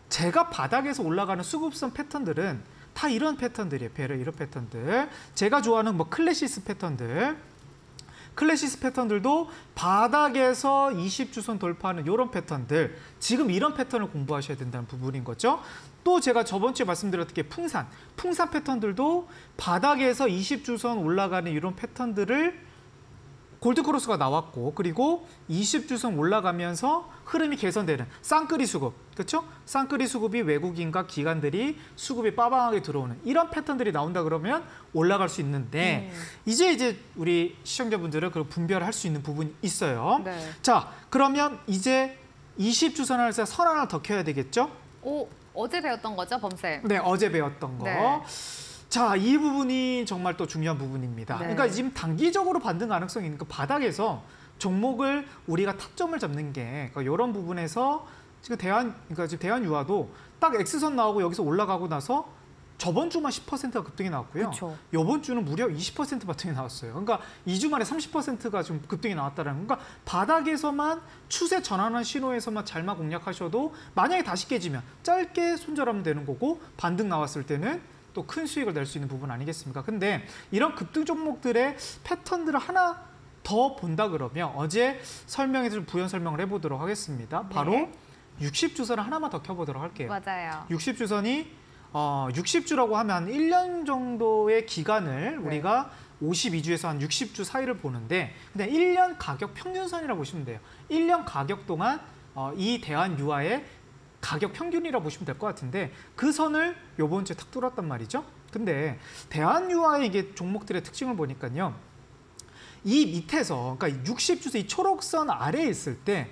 제가 바닥에서 올라가는 수급선 패턴들은 다 이런 패턴들이에요. 이런 패턴들. 제가 좋아하는 뭐 클래시스 패턴들. 클래시스 패턴들도 바닥에서 20주선 돌파하는 이런 패턴들, 지금 이런 패턴을 공부하셔야 된다는 부분인 거죠. 또 제가 저번 주에 말씀드렸던 게 풍산 패턴들도 바닥에서 20주선 올라가는 이런 패턴들을 골드크로스가 나왔고, 그리고 20주선 올라가면서 흐름이 개선되는 쌍끌이 수급, 그렇죠? 쌍끌이 수급이 외국인과 기관들이 수급이 빠방하게 들어오는 이런 패턴들이 나온다 그러면 올라갈 수 있는데 이제 우리 시청자분들은 그걸 분별할 수 있는 부분이 있어요. 네. 자, 그러면 이제 20주선을 해서 선 하나 더 켜야 되겠죠? 어제 배웠던 거죠, 범쌤? 네, 어제 배웠던 거. 네. 자, 이 부분이 정말 또 중요한 부분입니다. 네. 그러니까 지금 단기적으로 반등 가능성이 있는 그 바닥에서 종목을 우리가 타점을 잡는 게 그러니까 이런 부분에서 지금 대한유화도 딱 X선 나오고 여기서 올라가고 나서 저번 주만 10%가 급등이 나왔고요. 그쵸. 이번 주는 무려 20% 바탕이 나왔어요. 그러니까 2주 만에 30%가 좀 급등이 나왔다는 그러니까 바닥에서만 추세 전환한 신호에서만 잘만 공략하셔도 만약에 다시 깨지면 짧게 손절하면 되는 거고 반등 나왔을 때는 또 큰 수익을 낼 수 있는 부분 아니겠습니까? 근데 이런 급등 종목들의 패턴들을 하나 더 본다 그러면 어제 설명해서 좀 부연 설명을 해보도록 하겠습니다. 바로 네. 60주선을 하나만 더 켜보도록 할게요. 맞아요. 60주선이 60주라고 하면 한 1년 정도의 기간을 우리가 52주에서 한 60주 사이를 보는데 그냥 1년 가격 평균선이라고 보시면 돼요. 1년 가격 동안 이 대한유화의 가격 평균이라고 보시면 될 것 같은데 그 선을 요번 주에 탁 뚫었단 말이죠. 근데 대한유화의 이게 종목들의 특징을 보니까요. 이 밑에서 그러니까 60주선 이 초록선 아래에 있을 때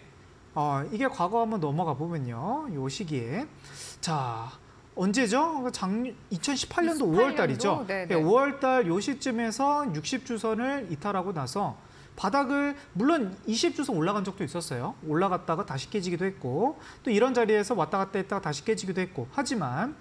이게 과거 한번 넘어가 보면요. 요 시기에 자 언제죠? 2018년도 5월 달이죠. 5월 달 요 시점에서 60주선을 이탈하고 나서 바닥을 물론 20주선 올라간 적도 있었어요. 올라갔다가 다시 깨지기도 했고 또 이런 자리에서 왔다 갔다 했다가 다시 깨지기도 했고 하지만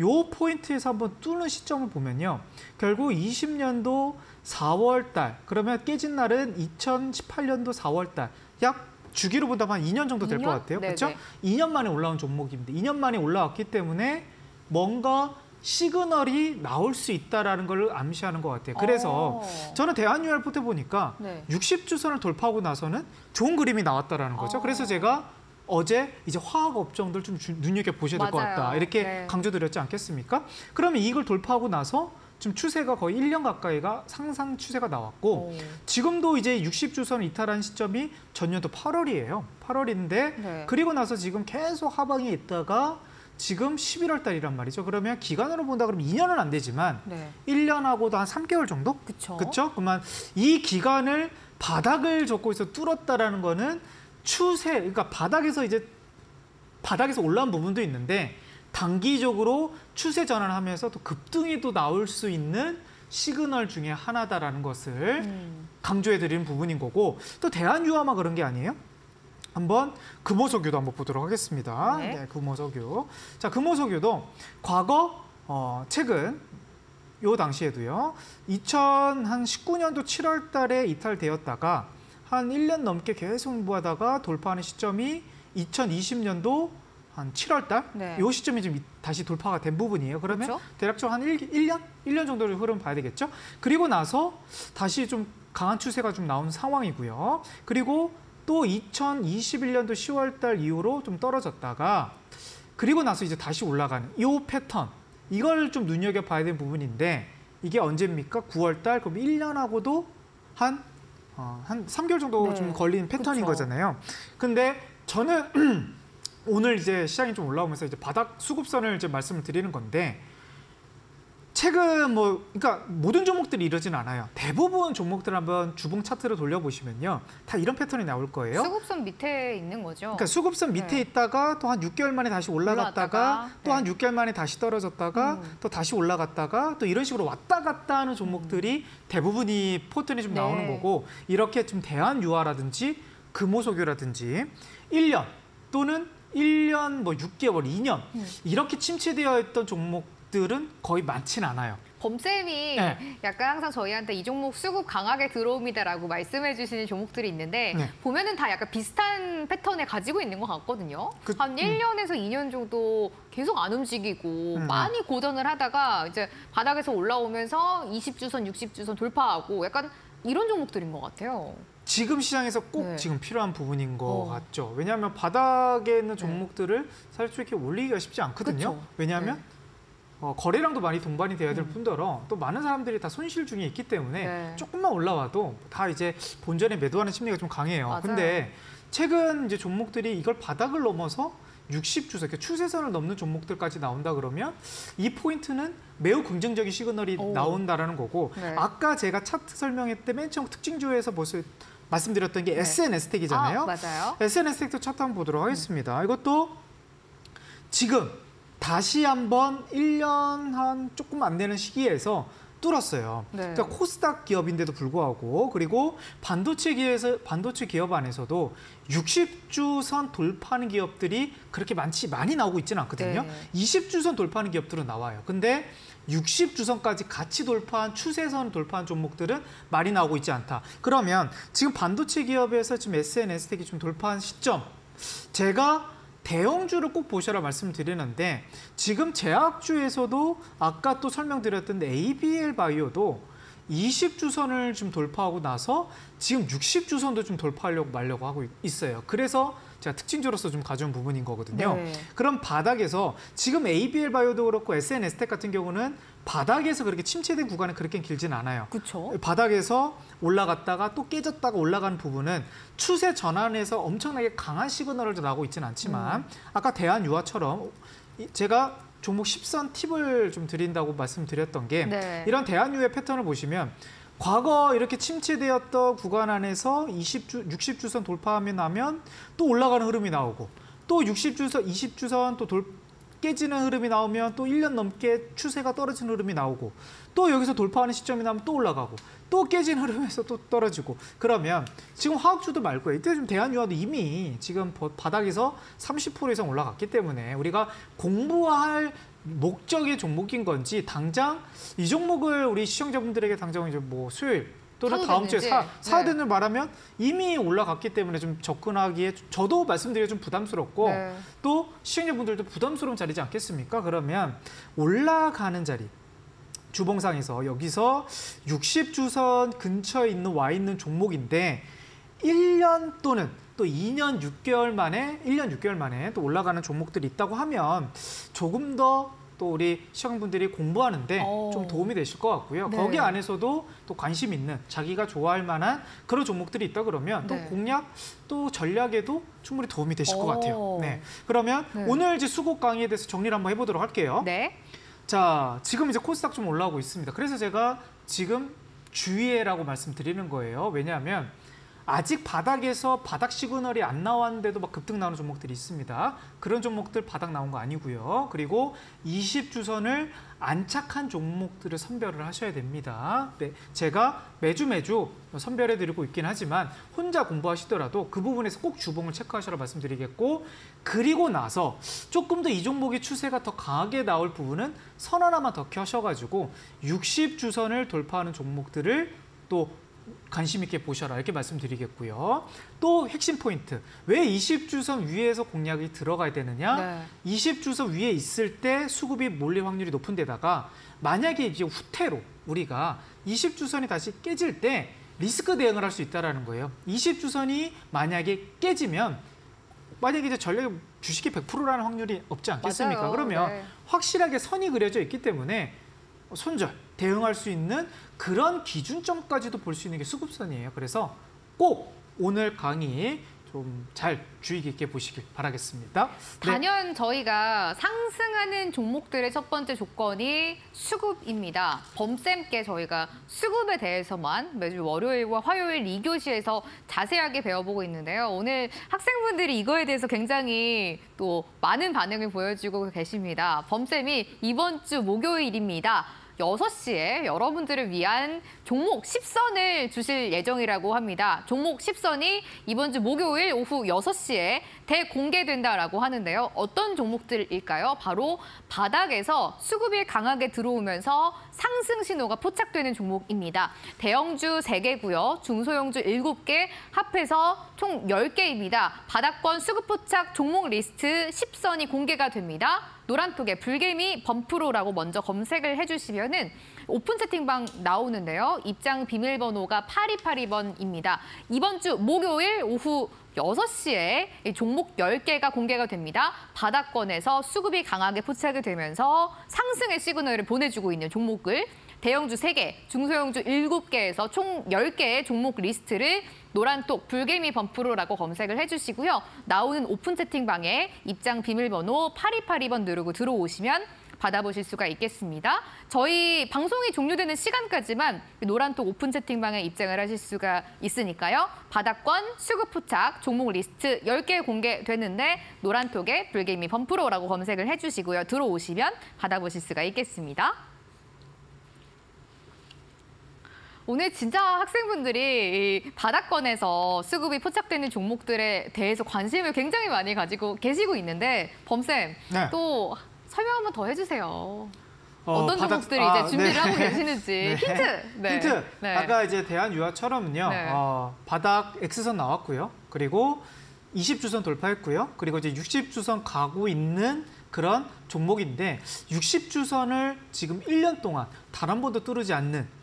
요 포인트에서 한번 뚫는 시점을 보면요. 결국 20년도 4월 달 그러면 깨진 날은 2018년도 4월 달 약 주기로 본다면 한 2년 정도 될 것 같아요. 그렇죠? 2년 만에 올라온 종목입니다. 2년 만에 올라왔기 때문에 뭔가 시그널이 나올 수 있다는 걸 암시하는 것 같아요. 그래서 저는 대한유화를 보니까 60주선을 돌파하고 나서는 좋은 그림이 나왔다는 거죠. 그래서 제가 어제 이제 화학 업종들 좀 눈여겨보셔야 될 것 같다. 이렇게 강조드렸지 않겠습니까? 그러면 이걸 돌파하고 나서 지금 추세가 거의 1년 가까이가 상상 추세가 나왔고 지금도 이제 60주선 이탈한 시점이 전년도 8월이에요. 8월인데 그리고 나서 지금 계속 하방에 있다가 지금 11월 달이란 말이죠. 그러면 기간으로 본다 그러면 2년은 안 되지만 1년하고도 한 3개월 정도? 그렇죠? 그러면 이 기간을 바닥을 젓고 있어 뚫었다라는 거는 추세, 그러니까 바닥에서 올라온 부분도 있는데 단기적으로 추세 전환을 하면서 또 급등이 또 나올 수 있는 시그널 중에 하나다라는 것을 강조해드리는 부분인 거고 또 대한유화만 그런 게 아니에요. 한번 금호석유도 한번 보도록 하겠습니다. 네, 금호석유. 자, 금호석유도 과거 최근 요 당시에도요. 2019년도 7월 달에 이탈되었다가 한 1년 넘게 계속 공부하다가 돌파하는 시점이 2020년도 한 7월 달? 요 시점이 좀 다시 돌파가 된 부분이에요. 그러면 대략적으로 한 1년 정도를 흐름 봐야 되겠죠. 그리고 나서 다시 좀 강한 추세가 좀 나온 상황이고요. 그리고 또 2021년도 10월 달 이후로 좀 떨어졌다가 그리고 나서 이제 다시 올라가는 이 패턴 이걸 좀 눈여겨봐야 되는 부분인데 이게 언제입니까? 9월 달 그럼 1년하고도 한 3개월 정도 좀 걸리는 패턴인 거잖아요. 근데 저는 오늘 이제 시장이 좀 올라오면서 이제 바닥 수급선을 이제 말씀을 드리는 건데 최근 그러니까 모든 종목들이 이러진 않아요. 대부분 종목들 한번 주봉 차트를 돌려보시면요. 다 이런 패턴이 나올 거예요. 수급선 밑에 있는 거죠. 그러니까 수급선 밑에 있다가 또 한 6개월 만에 다시 올라갔다가 또 한 6개월 만에 다시 떨어졌다가 또 다시 올라갔다가 또 이런 식으로 왔다 갔다 하는 종목들이 대부분이 포텐이 좀 나오는 거고 이렇게 좀 대한유화라든지 금호석유라든지 1년 또는 1년 6개월, 2년 이렇게 침체되어 있던 종목들은 거의 많진 않아요. 범쌤이 약간 항상 저희한테 이 종목 수급 강하게 들어옵니다라고 말씀해 주시는 종목들이 있는데 보면은 다 약간 비슷한 패턴을 가지고 있는 것 같거든요. 한 1년에서 2년 정도 계속 안 움직이고 많이 고전을 하다가 이제 바닥에서 올라오면서 20주선, 60주선 돌파하고 약간 이런 종목들인 것 같아요. 지금 시장에서 꼭 네. 지금 필요한 부분인 것 같죠. 왜냐하면 바닥에 있는 종목들을 사실 이렇게 올리기가 쉽지 않거든요. 그쵸. 왜냐하면 거래량도 많이 동반이 돼야 될 뿐더러 또 많은 사람들이 다 손실 중에 있기 때문에 조금만 올라와도 다 이제 본전에 매도하는 심리가 좀 강해요. 맞아요. 근데 최근 이제 종목들이 이걸 바닥을 넘어서 60주선, 그러니까 추세선을 넘는 종목들까지 나온다 그러면 이 포인트는 매우 긍정적인 시그널이 나온다라는 거고 아까 제가 차트 설명회 때 맨 처음 특징주에서 말씀드렸던 게 SNS텍이잖아요. 맞아요. SNS텍도 차트 한번 보도록 하겠습니다. 이것도 지금 다시 한번 1년 한 조금 안 되는 시기에서 뚫었어요. 그러니까 코스닥 기업인데도 불구하고 그리고 반도체 기업 안에서도 60주선 돌파하는 기업들이 그렇게 많이 나오고 있지는 않거든요. 20주선 돌파하는 기업들은 나와요. 근데 60주선까지 같이 돌파한 추세선 돌파한 종목들은 많이 나오고 있지 않다. 그러면 지금 반도체 기업에서 지금 SNS텍이 좀 돌파한 시점, 제가 대형주를 꼭 보셔라 말씀드리는데 지금 제약주에서도 아까 또 설명드렸던 ABL 바이오도 20주선을 좀 돌파하고 나서 지금 60주선도 좀 돌파하려고 말려고 하고 있어요. 그래서 제가 특징주로서 좀 가져온 부분인 거거든요. 그럼 바닥에서 지금 ABL 바이오도 그렇고 SNS텍 같은 경우는 바닥에서 그렇게 침체된 구간은 그렇게 길진 않아요. 그쵸? 바닥에서 올라갔다가 또 깨졌다가 올라가는 부분은 추세 전환에서 엄청나게 강한 시그널을 나오고 있지는 않지만 아까 대한유화처럼 제가 종목 10선 팁을 좀 드린다고 말씀드렸던 게 이런 대한유화 패턴을 보시면 과거 이렇게 침체되었던 구간 안에서 60주선 돌파하면 나면 또 올라가는 흐름이 나오고 또 60주선, 20주선 또 깨지는 흐름이 나오면 또 1년 넘게 추세가 떨어지는 흐름이 나오고 또 여기서 돌파하는 시점이 나면 또 올라가고 또 깨지는 흐름에서 또 떨어지고 그러면 지금 화학주도 말고요. 이때 좀 대한유화도 이미 지금 바닥에서 30% 이상 올라갔기 때문에 우리가 공부할 목적의 종목인 건지 당장 이 종목을 우리 시청자분들에게 당장 이제 뭐 수요일 또는 다음 주에 사야 되는 말하면 이미 올라갔기 때문에 좀 접근하기에 저도 말씀드리기 좀 부담스럽고 또 시청자분들도 부담스러운 자리지 않겠습니까? 그러면 올라가는 자리 주봉상에서 여기서 60주선 근처에 와 있는 종목인데 1년 또는 또 2년 6개월 만에 1년 6개월 만에 또 올라가는 종목들이 있다고 하면 조금 더 또 우리 시청자분들이 공부하는데 좀 도움이 되실 것 같고요. 거기 안에서도 또 관심 있는 자기가 좋아할 만한 그런 종목들이 있다 그러면 또 공략 또 전략에도 충분히 도움이 되실 것 같아요. 그러면 오늘 이제 수급 강의에 대해서 정리를 한번 해보도록 할게요. 자, 지금 이제 코스닥 좀 올라오고 있습니다. 그래서 제가 지금 주의해라고 말씀드리는 거예요. 왜냐하면 아직 바닥에서 바닥 시그널이 안 나왔는데도 막 급등 나오는 종목들이 있습니다. 그런 종목들 바닥 나온 거 아니고요. 그리고 20주선을 안착한 종목들을 선별을 하셔야 됩니다. 제가 매주 선별해드리고 있긴 하지만 혼자 공부하시더라도 그 부분에서 꼭 주봉을 체크하셔라 말씀드리겠고 그리고 나서 조금 더 이 종목의 추세가 더 강하게 나올 부분은 선 하나만 더 켜셔가지고 60주선을 돌파하는 종목들을 또 관심 있게 보셔라 이렇게 말씀드리겠고요. 또 핵심 포인트. 왜 20주선 위에서 공략이 들어가야 되느냐? 20주선 위에 있을 때 수급이 몰릴 확률이 높은 데다가 만약에 이제 후퇴로 우리가 20주선이 다시 깨질 때 리스크 대응을 할 수 있다는 거예요. 20주선이 만약에 깨지면 만약에 이제 전략 주식이 100%라는 확률이 없지 않겠습니까? 그러면 확실하게 선이 그려져 있기 때문에 손절, 대응할 수 있는 그런 기준점까지도 볼 수 있는 게 수급선이에요. 그래서 꼭 오늘 강의 좀 잘 주의 깊게 보시길 바라겠습니다. 단연 저희가 상승하는 종목들의 첫 번째 조건이 수급입니다. 범쌤께 저희가 수급에 대해서만 매주 월요일과 화요일 2교시에서 자세하게 배워보고 있는데요. 오늘 학생분들이 이거에 대해서 굉장히 또 많은 반응을 보여주고 계십니다. 범쌤이 이번 주 목요일입니다. 6시에 여러분들을 위한 종목 10선을 주실 예정이라고 합니다. 종목 10선이 이번 주 목요일 오후 6시에 대공개된다라고 하는데요. 어떤 종목들일까요? 바로 바닥에서 수급이 강하게 들어오면서 상승 신호가 포착되는 종목입니다. 대형주 3개고요. 중소형주 7개 합해서 총 10개입니다. 바닥권 수급 포착 종목 리스트 10선이 공개가 됩니다. 노란톡에 불개미 범프로라고 먼저 검색을 해주시면은 오픈 채팅방 나오는데요. 입장 비밀번호가 8282번입니다. 이번 주 목요일 오후 6시에 종목 10개가 공개가 됩니다. 바닥권에서 수급이 강하게 포착이 되면서 상승의 시그널을 보내주고 있는 종목을 대형주 3개, 중소형주 7개에서 총 10개의 종목 리스트를 노란톡 불개미 범프로라고 검색을 해주시고요. 나오는 오픈 채팅방에 입장 비밀번호 8282번 누르고 들어오시면 받아보실 수가 있겠습니다. 저희 방송이 종료되는 시간까지만 노란톡 오픈 채팅방에 입장을 하실 수가 있으니까요. 바닥권, 수급 포착, 종목 리스트 10개 공개되는데 노란톡에 불개미 범프로라고 검색을 해주시고요. 들어오시면 받아보실 수가 있겠습니다. 오늘 진짜 학생분들이 이 바닥권에서 수급이 포착되는 종목들에 대해서 관심을 굉장히 많이 가지고 계시고 있는데 범쌤 네. 또 설명 한번 더 해주세요. 어떤 종목들이 이제 준비를 네. 하고 계시는지 네. 힌트. 네. 힌트. 네. 아까 이제 대한유화처럼요. 네. 바닥 X선 나왔고요. 그리고 20주선 돌파했고요. 그리고 이제 60주선 가고 있는 그런 종목인데 60주선을 지금 1년 동안 단 한 번도 뚫지 않는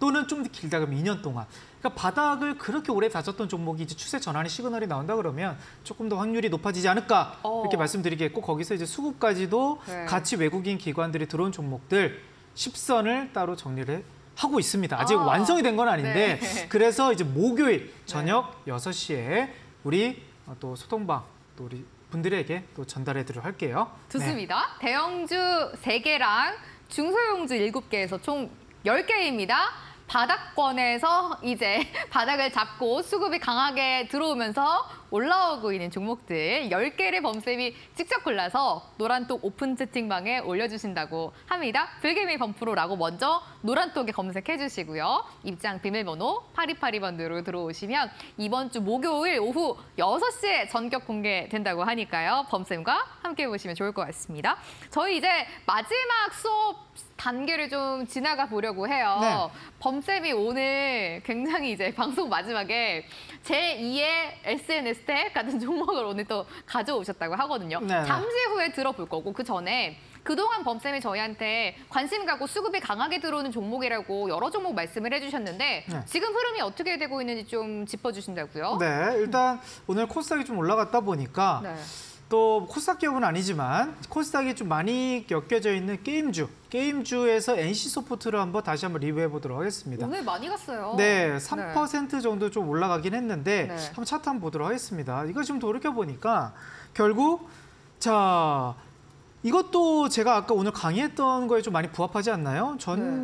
또는 좀 더 길다 그러면 2년 동안. 그러니까 바닥을 그렇게 오래 다졌던 종목이 이제 추세 전환의 시그널이 나온다 그러면 조금 더 확률이 높아지지 않을까 이렇게 말씀드리겠고 거기서 이제 수급까지도 네. 같이 외국인 기관들이 들어온 종목들 10선을 따로 정리를 하고 있습니다. 아직 완성이 된 건 아닌데 네. 그래서 이제 목요일 저녁 6시에 우리 또 소통방 또 우리 분들에게 또 전달해 드리도록 할게요. 좋습니다. 대형주 3개랑 중소형주 7개에서 총 10개입니다. 바닥권에서 이제 바닥을 잡고 수급이 강하게 들어오면서 올라오고 있는 종목들 10개를 범쌤이 직접 골라서 노란톡 오픈 채팅방에 올려주신다고 합니다. 불개미 범프로라고 먼저 노란톡에 검색해 주시고요. 입장 비밀번호 8282번으로 들어오시면 이번 주 목요일 오후 6시에 전격 공개된다고 하니까요. 범쌤과 함께 보시면 좋을 것 같습니다. 저희 이제 마지막 수업 단계를 좀 지나가 보려고 해요. 네. 범쌤이 오늘 굉장히 이제 방송 마지막에 제2의 SNS 탭 같은 종목을 오늘 또 가져오셨다고 하거든요. 네. 잠시 후에 들어볼 거고 그 전에 그동안 범쌤이 저희한테 관심 가고 수급이 강하게 들어오는 종목이라고 여러 종목 말씀을 해주셨는데 네. 지금 흐름이 어떻게 되고 있는지 좀 짚어주신다고요? 네, 일단 오늘 코스닥이 좀 올라갔다 보니까 네. 또 코스닥 기업은 아니지만 코스닥이 좀 많이 엮여져 있는 게임주에서 NC소프트를 다시 한번 리뷰해 보도록 하겠습니다. 오늘 많이 갔어요. 네, 3% 정도 좀 올라가긴 했는데 네. 한번 차트 한번 보도록 하겠습니다. 이거 지금 돌이켜 보니까 결국 자 이것도 제가 아까 오늘 강의했던 거에 좀 많이 부합하지 않나요?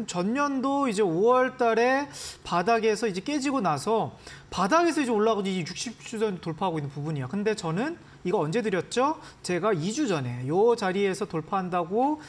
전년도 이제 5월 달에 바닥에서 이제 깨지고 나서 바닥에서 이제 올라가고 이제 60주선 돌파하고 있는 부분이야. 근데 저는 이거 언제 드렸죠? 제가 2주 전에 이 자리에서 돌파한다고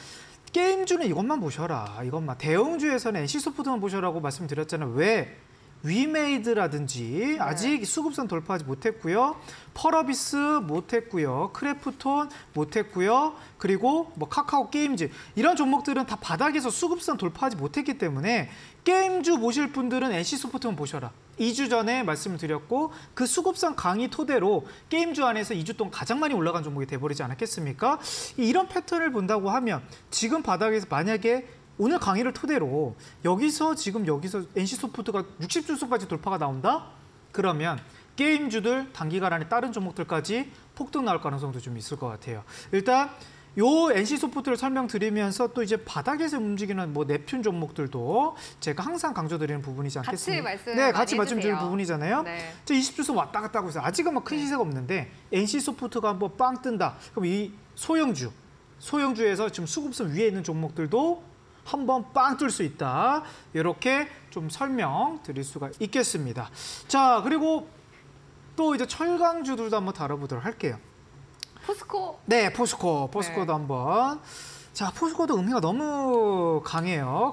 게임주는 이것만 보셔라. 이것만. 대형주에서는 NC소프트만 보셔라고 말씀드렸잖아요. 왜? 위메이드라든지 아직 수급선 돌파하지 못했고요. 펄어비스 못했고요. 크래프톤 못했고요. 그리고 뭐 카카오 게임즈 이런 종목들은 다 바닥에서 수급선 돌파하지 못했기 때문에 게임주 보실 분들은 NC소프트만 보셔라. 2주 전에 말씀을 드렸고 그 수급선 강의 토대로 게임주 안에서 2주 동안 가장 많이 올라간 종목이 돼버리지 않았겠습니까? 이런 패턴을 본다고 하면 지금 바닥에서 만약에 오늘 강의를 토대로 여기서 NC소프트가 60주선까지 돌파가 나온다? 그러면 게임주들 단기간 안에 다른 종목들까지 폭등 나올 가능성도 좀 있을 것 같아요. 일단 요 NC소프트를 설명드리면서 또 이제 바닥에서 움직이는 뭐 넵튠 종목들도 제가 항상 강조드리는 부분이지 않겠습니까? 같이 말씀드리는 부분이잖아요. 네. 20주선 왔다 갔다 하고 있어요. 아직은 막 큰 시세가 없는데 NC소프트가 한번 빵 뜬다. 그럼 이 소형주에서 지금 수급선 위에 있는 종목들도 한번 빵 뜰 수 있다. 이렇게 좀 설명드릴 수가 있겠습니다. 자, 그리고 또 이제 철강주들도 한번 다뤄보도록 할게요. 포스코. 네, 포스코도 네. 한번. 자, 포스코도 의미가 너무 강해요.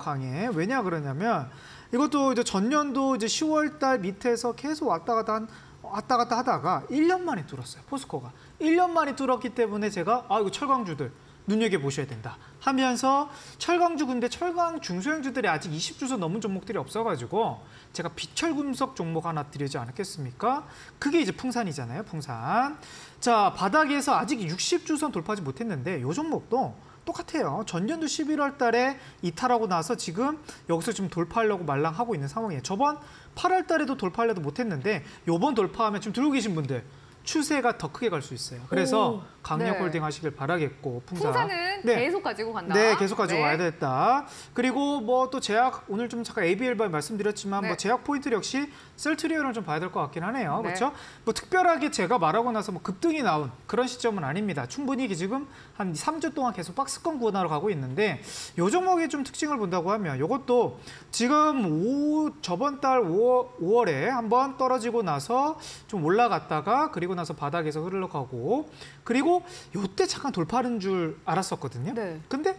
왜냐 그러냐면 이것도 이제 전년도 이제 10월 달 밑에서 계속 왔다 갔다 하다가 1년 만에 뚫었어요. 포스코가. 1년 만에 뚫었기 때문에 제가 이거 철강주들 눈여겨보셔야 된다 하면서 철강주, 근데 철강 중소형주들이 아직 20주선 넘은 종목들이 없어가지고 제가 비철금속 종목 하나 드리지 않았겠습니까? 그게 이제 풍산이잖아요, 풍산. 자, 바닥에서 아직 60주선 돌파하지 못했는데 이 종목도 똑같아요. 전년도 11월 달에 이탈하고 나서 지금 여기서 지금 돌파하려고 말랑하고 있는 상황이에요. 저번 8월 달에도 돌파하려도 못했는데 요번 돌파하면 지금 들고 계신 분들 추세가 더 크게 갈 수 있어요. 그래서 강력홀딩 하시길 바라겠고 풍산은 계속 가지고 간다. 네, 계속 가지고 와야 됐다. 그리고 뭐 또 제약 오늘 좀 잠깐 ABL발 말씀드렸지만 뭐 제약 포인트 역시 셀트리온을 좀 봐야 될 것 같긴 하네요. 그렇죠? 뭐 특별하게 제가 말하고 나서 뭐 급등이 나온 그런 시점은 아닙니다. 충분히 지금 한 3주 동안 계속 박스권 구간으로 가고 있는데 요 종목의 좀 특징을 본다고 하면 요것도 지금 저번 달 5월에 한번 떨어지고 나서 좀 올라갔다가 그리고 나서 바닥에서 흘러가고 그리고 요때 잠깐 돌파하는 줄 알았었거든요. 근데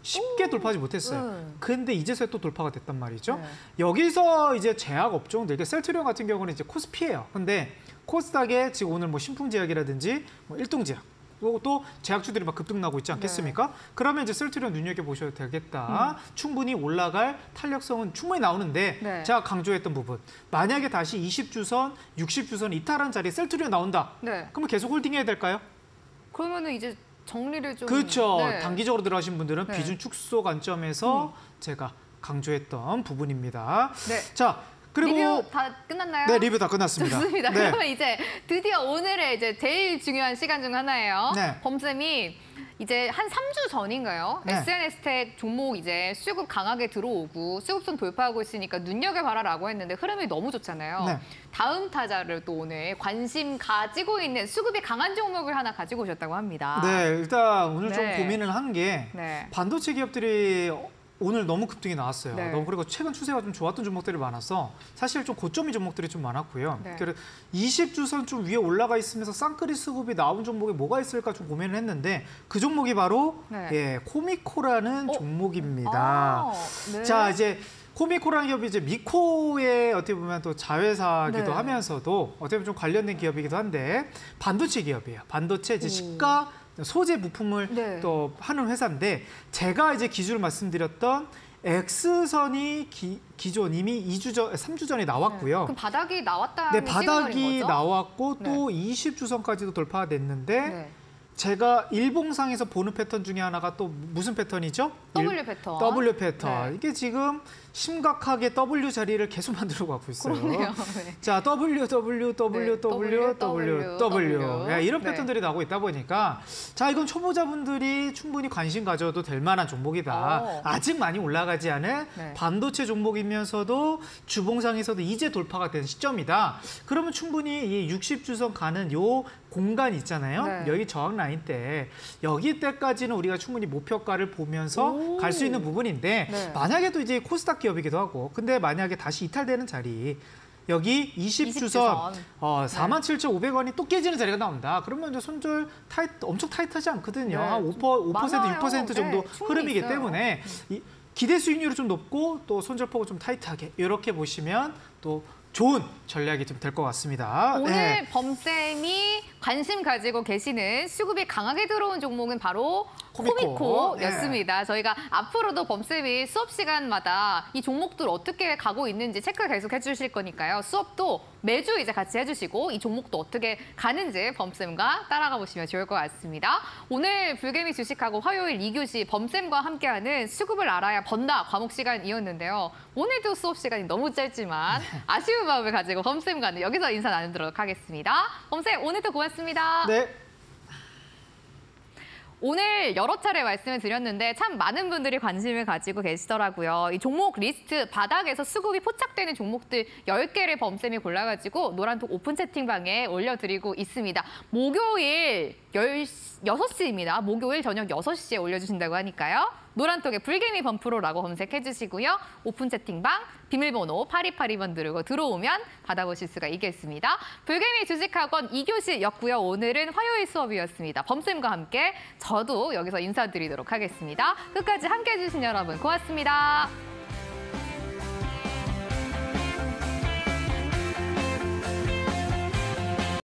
쉽게 돌파하지 못했어요. 근데 이제서야 또 돌파가 됐단 말이죠. 여기서 이제 제약 업종들, 이게 셀트리온 같은 경우는 이제 코스피예요. 근데 코스닥에 지금 오늘 뭐 신풍제약이라든지 뭐 일동제약, 또 제약주들이 막 급등 나고 있지 않겠습니까? 그러면 이제 셀트리온 눈여겨보셔도 되겠다. 충분히 올라갈 탄력성은 충분히 나오는데 제가 강조했던 부분. 만약에 다시 20주선, 60주선 이탈한 자리에 셀트리온 나온다. 그러면 계속 홀딩해야 될까요? 그러면은 이제 정리를 좀... 그렇죠. 단기적으로 들어가신 분들은 비중 축소 관점에서 제가 강조했던 부분입니다. 자, 그리고 리뷰 다 끝났나요? 네, 리뷰 다 끝났습니다. 좋습니다. 그러면 이제 드디어 오늘의 이제 제일 중요한 시간 중 하나예요. 범쌤이 이제 한 3주 전인가요? SNS텍 종목 이제 수급 강하게 들어오고 수급선 돌파하고 있으니까 눈여겨봐라라고 했는데 흐름이 너무 좋잖아요. 다음 타자를 또 오늘 관심 가지고 있는 수급이 강한 종목을 하나 가지고 오셨다고 합니다. 네, 일단 오늘 좀 고민을 한 게 반도체 기업들이 오늘 너무 급등이 나왔어요. 너무 그리고 최근 추세가 좀 좋았던 종목들이 많아서 사실 좀 고점이 종목들이 좀 많았고요. 그래서 20주선 좀 위에 올라가 있으면서 쌍끌이 수급이 나온 종목이 뭐가 있을까 좀 고민을 했는데 그 종목이 바로 코미코라는 종목입니다. 자, 이제 코미코라는 기업이 이제 미코의 어떻게 보면 또 자회사기도 하면서도 어떻게 보면 좀 관련된 기업이기도 한데 반도체 기업이에요. 반도체 이제 시가 소재 부품을 또 하는 회사인데 제가 이제 기준을 말씀드렸던 X선이 기존 이미 3주 전에 나왔고요. 그럼 바닥이 나왔다는 바닥이 나왔고 또 20주선까지도 돌파가 됐는데 제가 일봉상에서 보는 패턴 중에 하나가 또 무슨 패턴이죠? W 패턴. W 패턴. 이게 지금 심각하게 W 자리를 계속 만들어 가고 있어요. 자, W. 이런 패턴들이 나오고 있다 보니까 자, 이건 초보자분들이 충분히 관심 가져도 될 만한 종목이다. 아직 많이 올라가지 않은 반도체 종목이면서도 주봉상에서도 이제 돌파가 된 시점이다. 그러면 충분히 이 60주선 가는 요 공간 있잖아요. 여기 저항 라인 때 여기 때까지는 우리가 충분히 목표가를 보면서 갈 수 있는 부분인데 만약에 또 이제 코스닥 기업이기도 하고 근데 만약에 다시 이탈되는 자리 여기 20주선 47,500원이 또 깨지는 자리가 나온다. 그러면 이제 손절 엄청 타이트하지 않거든요. 한 5%, 6% 정도 흐름이기 있어요. 때문에 기대 수익률이 좀 높고 또 손절폭을 좀 타이트하게 이렇게 보시면 또 좋은 전략이 좀 될 것 같습니다. 오늘 범쌤이 관심 가지고 계시는 수급이 강하게 들어온 종목은 바로 코미코였습니다. 저희가 앞으로도 범쌤이 수업 시간마다 이 종목들 어떻게 가고 있는지 체크 계속 해주실 거니까요. 수업도 매주 이제 같이 해주시고 이 종목도 어떻게 가는지 범쌤과 따라가 보시면 좋을 것 같습니다. 오늘 불개미 주식하고 화요일 2교시 범쌤과 함께하는 수급을 알아야 번다 과목 시간이었는데요. 오늘도 수업 시간이 너무 짧지만 아쉬운 마음을 가지고 범쌤과는 여기서 인사 나누도록 하겠습니다. 범쌤 오늘도 고맙습니다. 네. 오늘 여러 차례 말씀을 드렸는데 참 많은 분들이 관심을 가지고 계시더라고요. 이 종목 리스트 바닥에서 수급이 포착되는 종목들 10개를 범쌤이 골라가지고 노란톡 오픈 채팅방에 올려드리고 있습니다. 목요일 6시입니다. 목요일 저녁 6시에 올려주신다고 하니까요. 노란톡에 불개미 범프로라고 검색해 주시고요. 오픈 채팅방 비밀번호 8282번 누르고 들어오면 받아보실 수가 있겠습니다. 불개미 주식학원 2교시였고요. 오늘은 화요일 수업이었습니다. 범쌤과 함께 저도 여기서 인사드리도록 하겠습니다. 끝까지 함께해 주신 여러분 고맙습니다.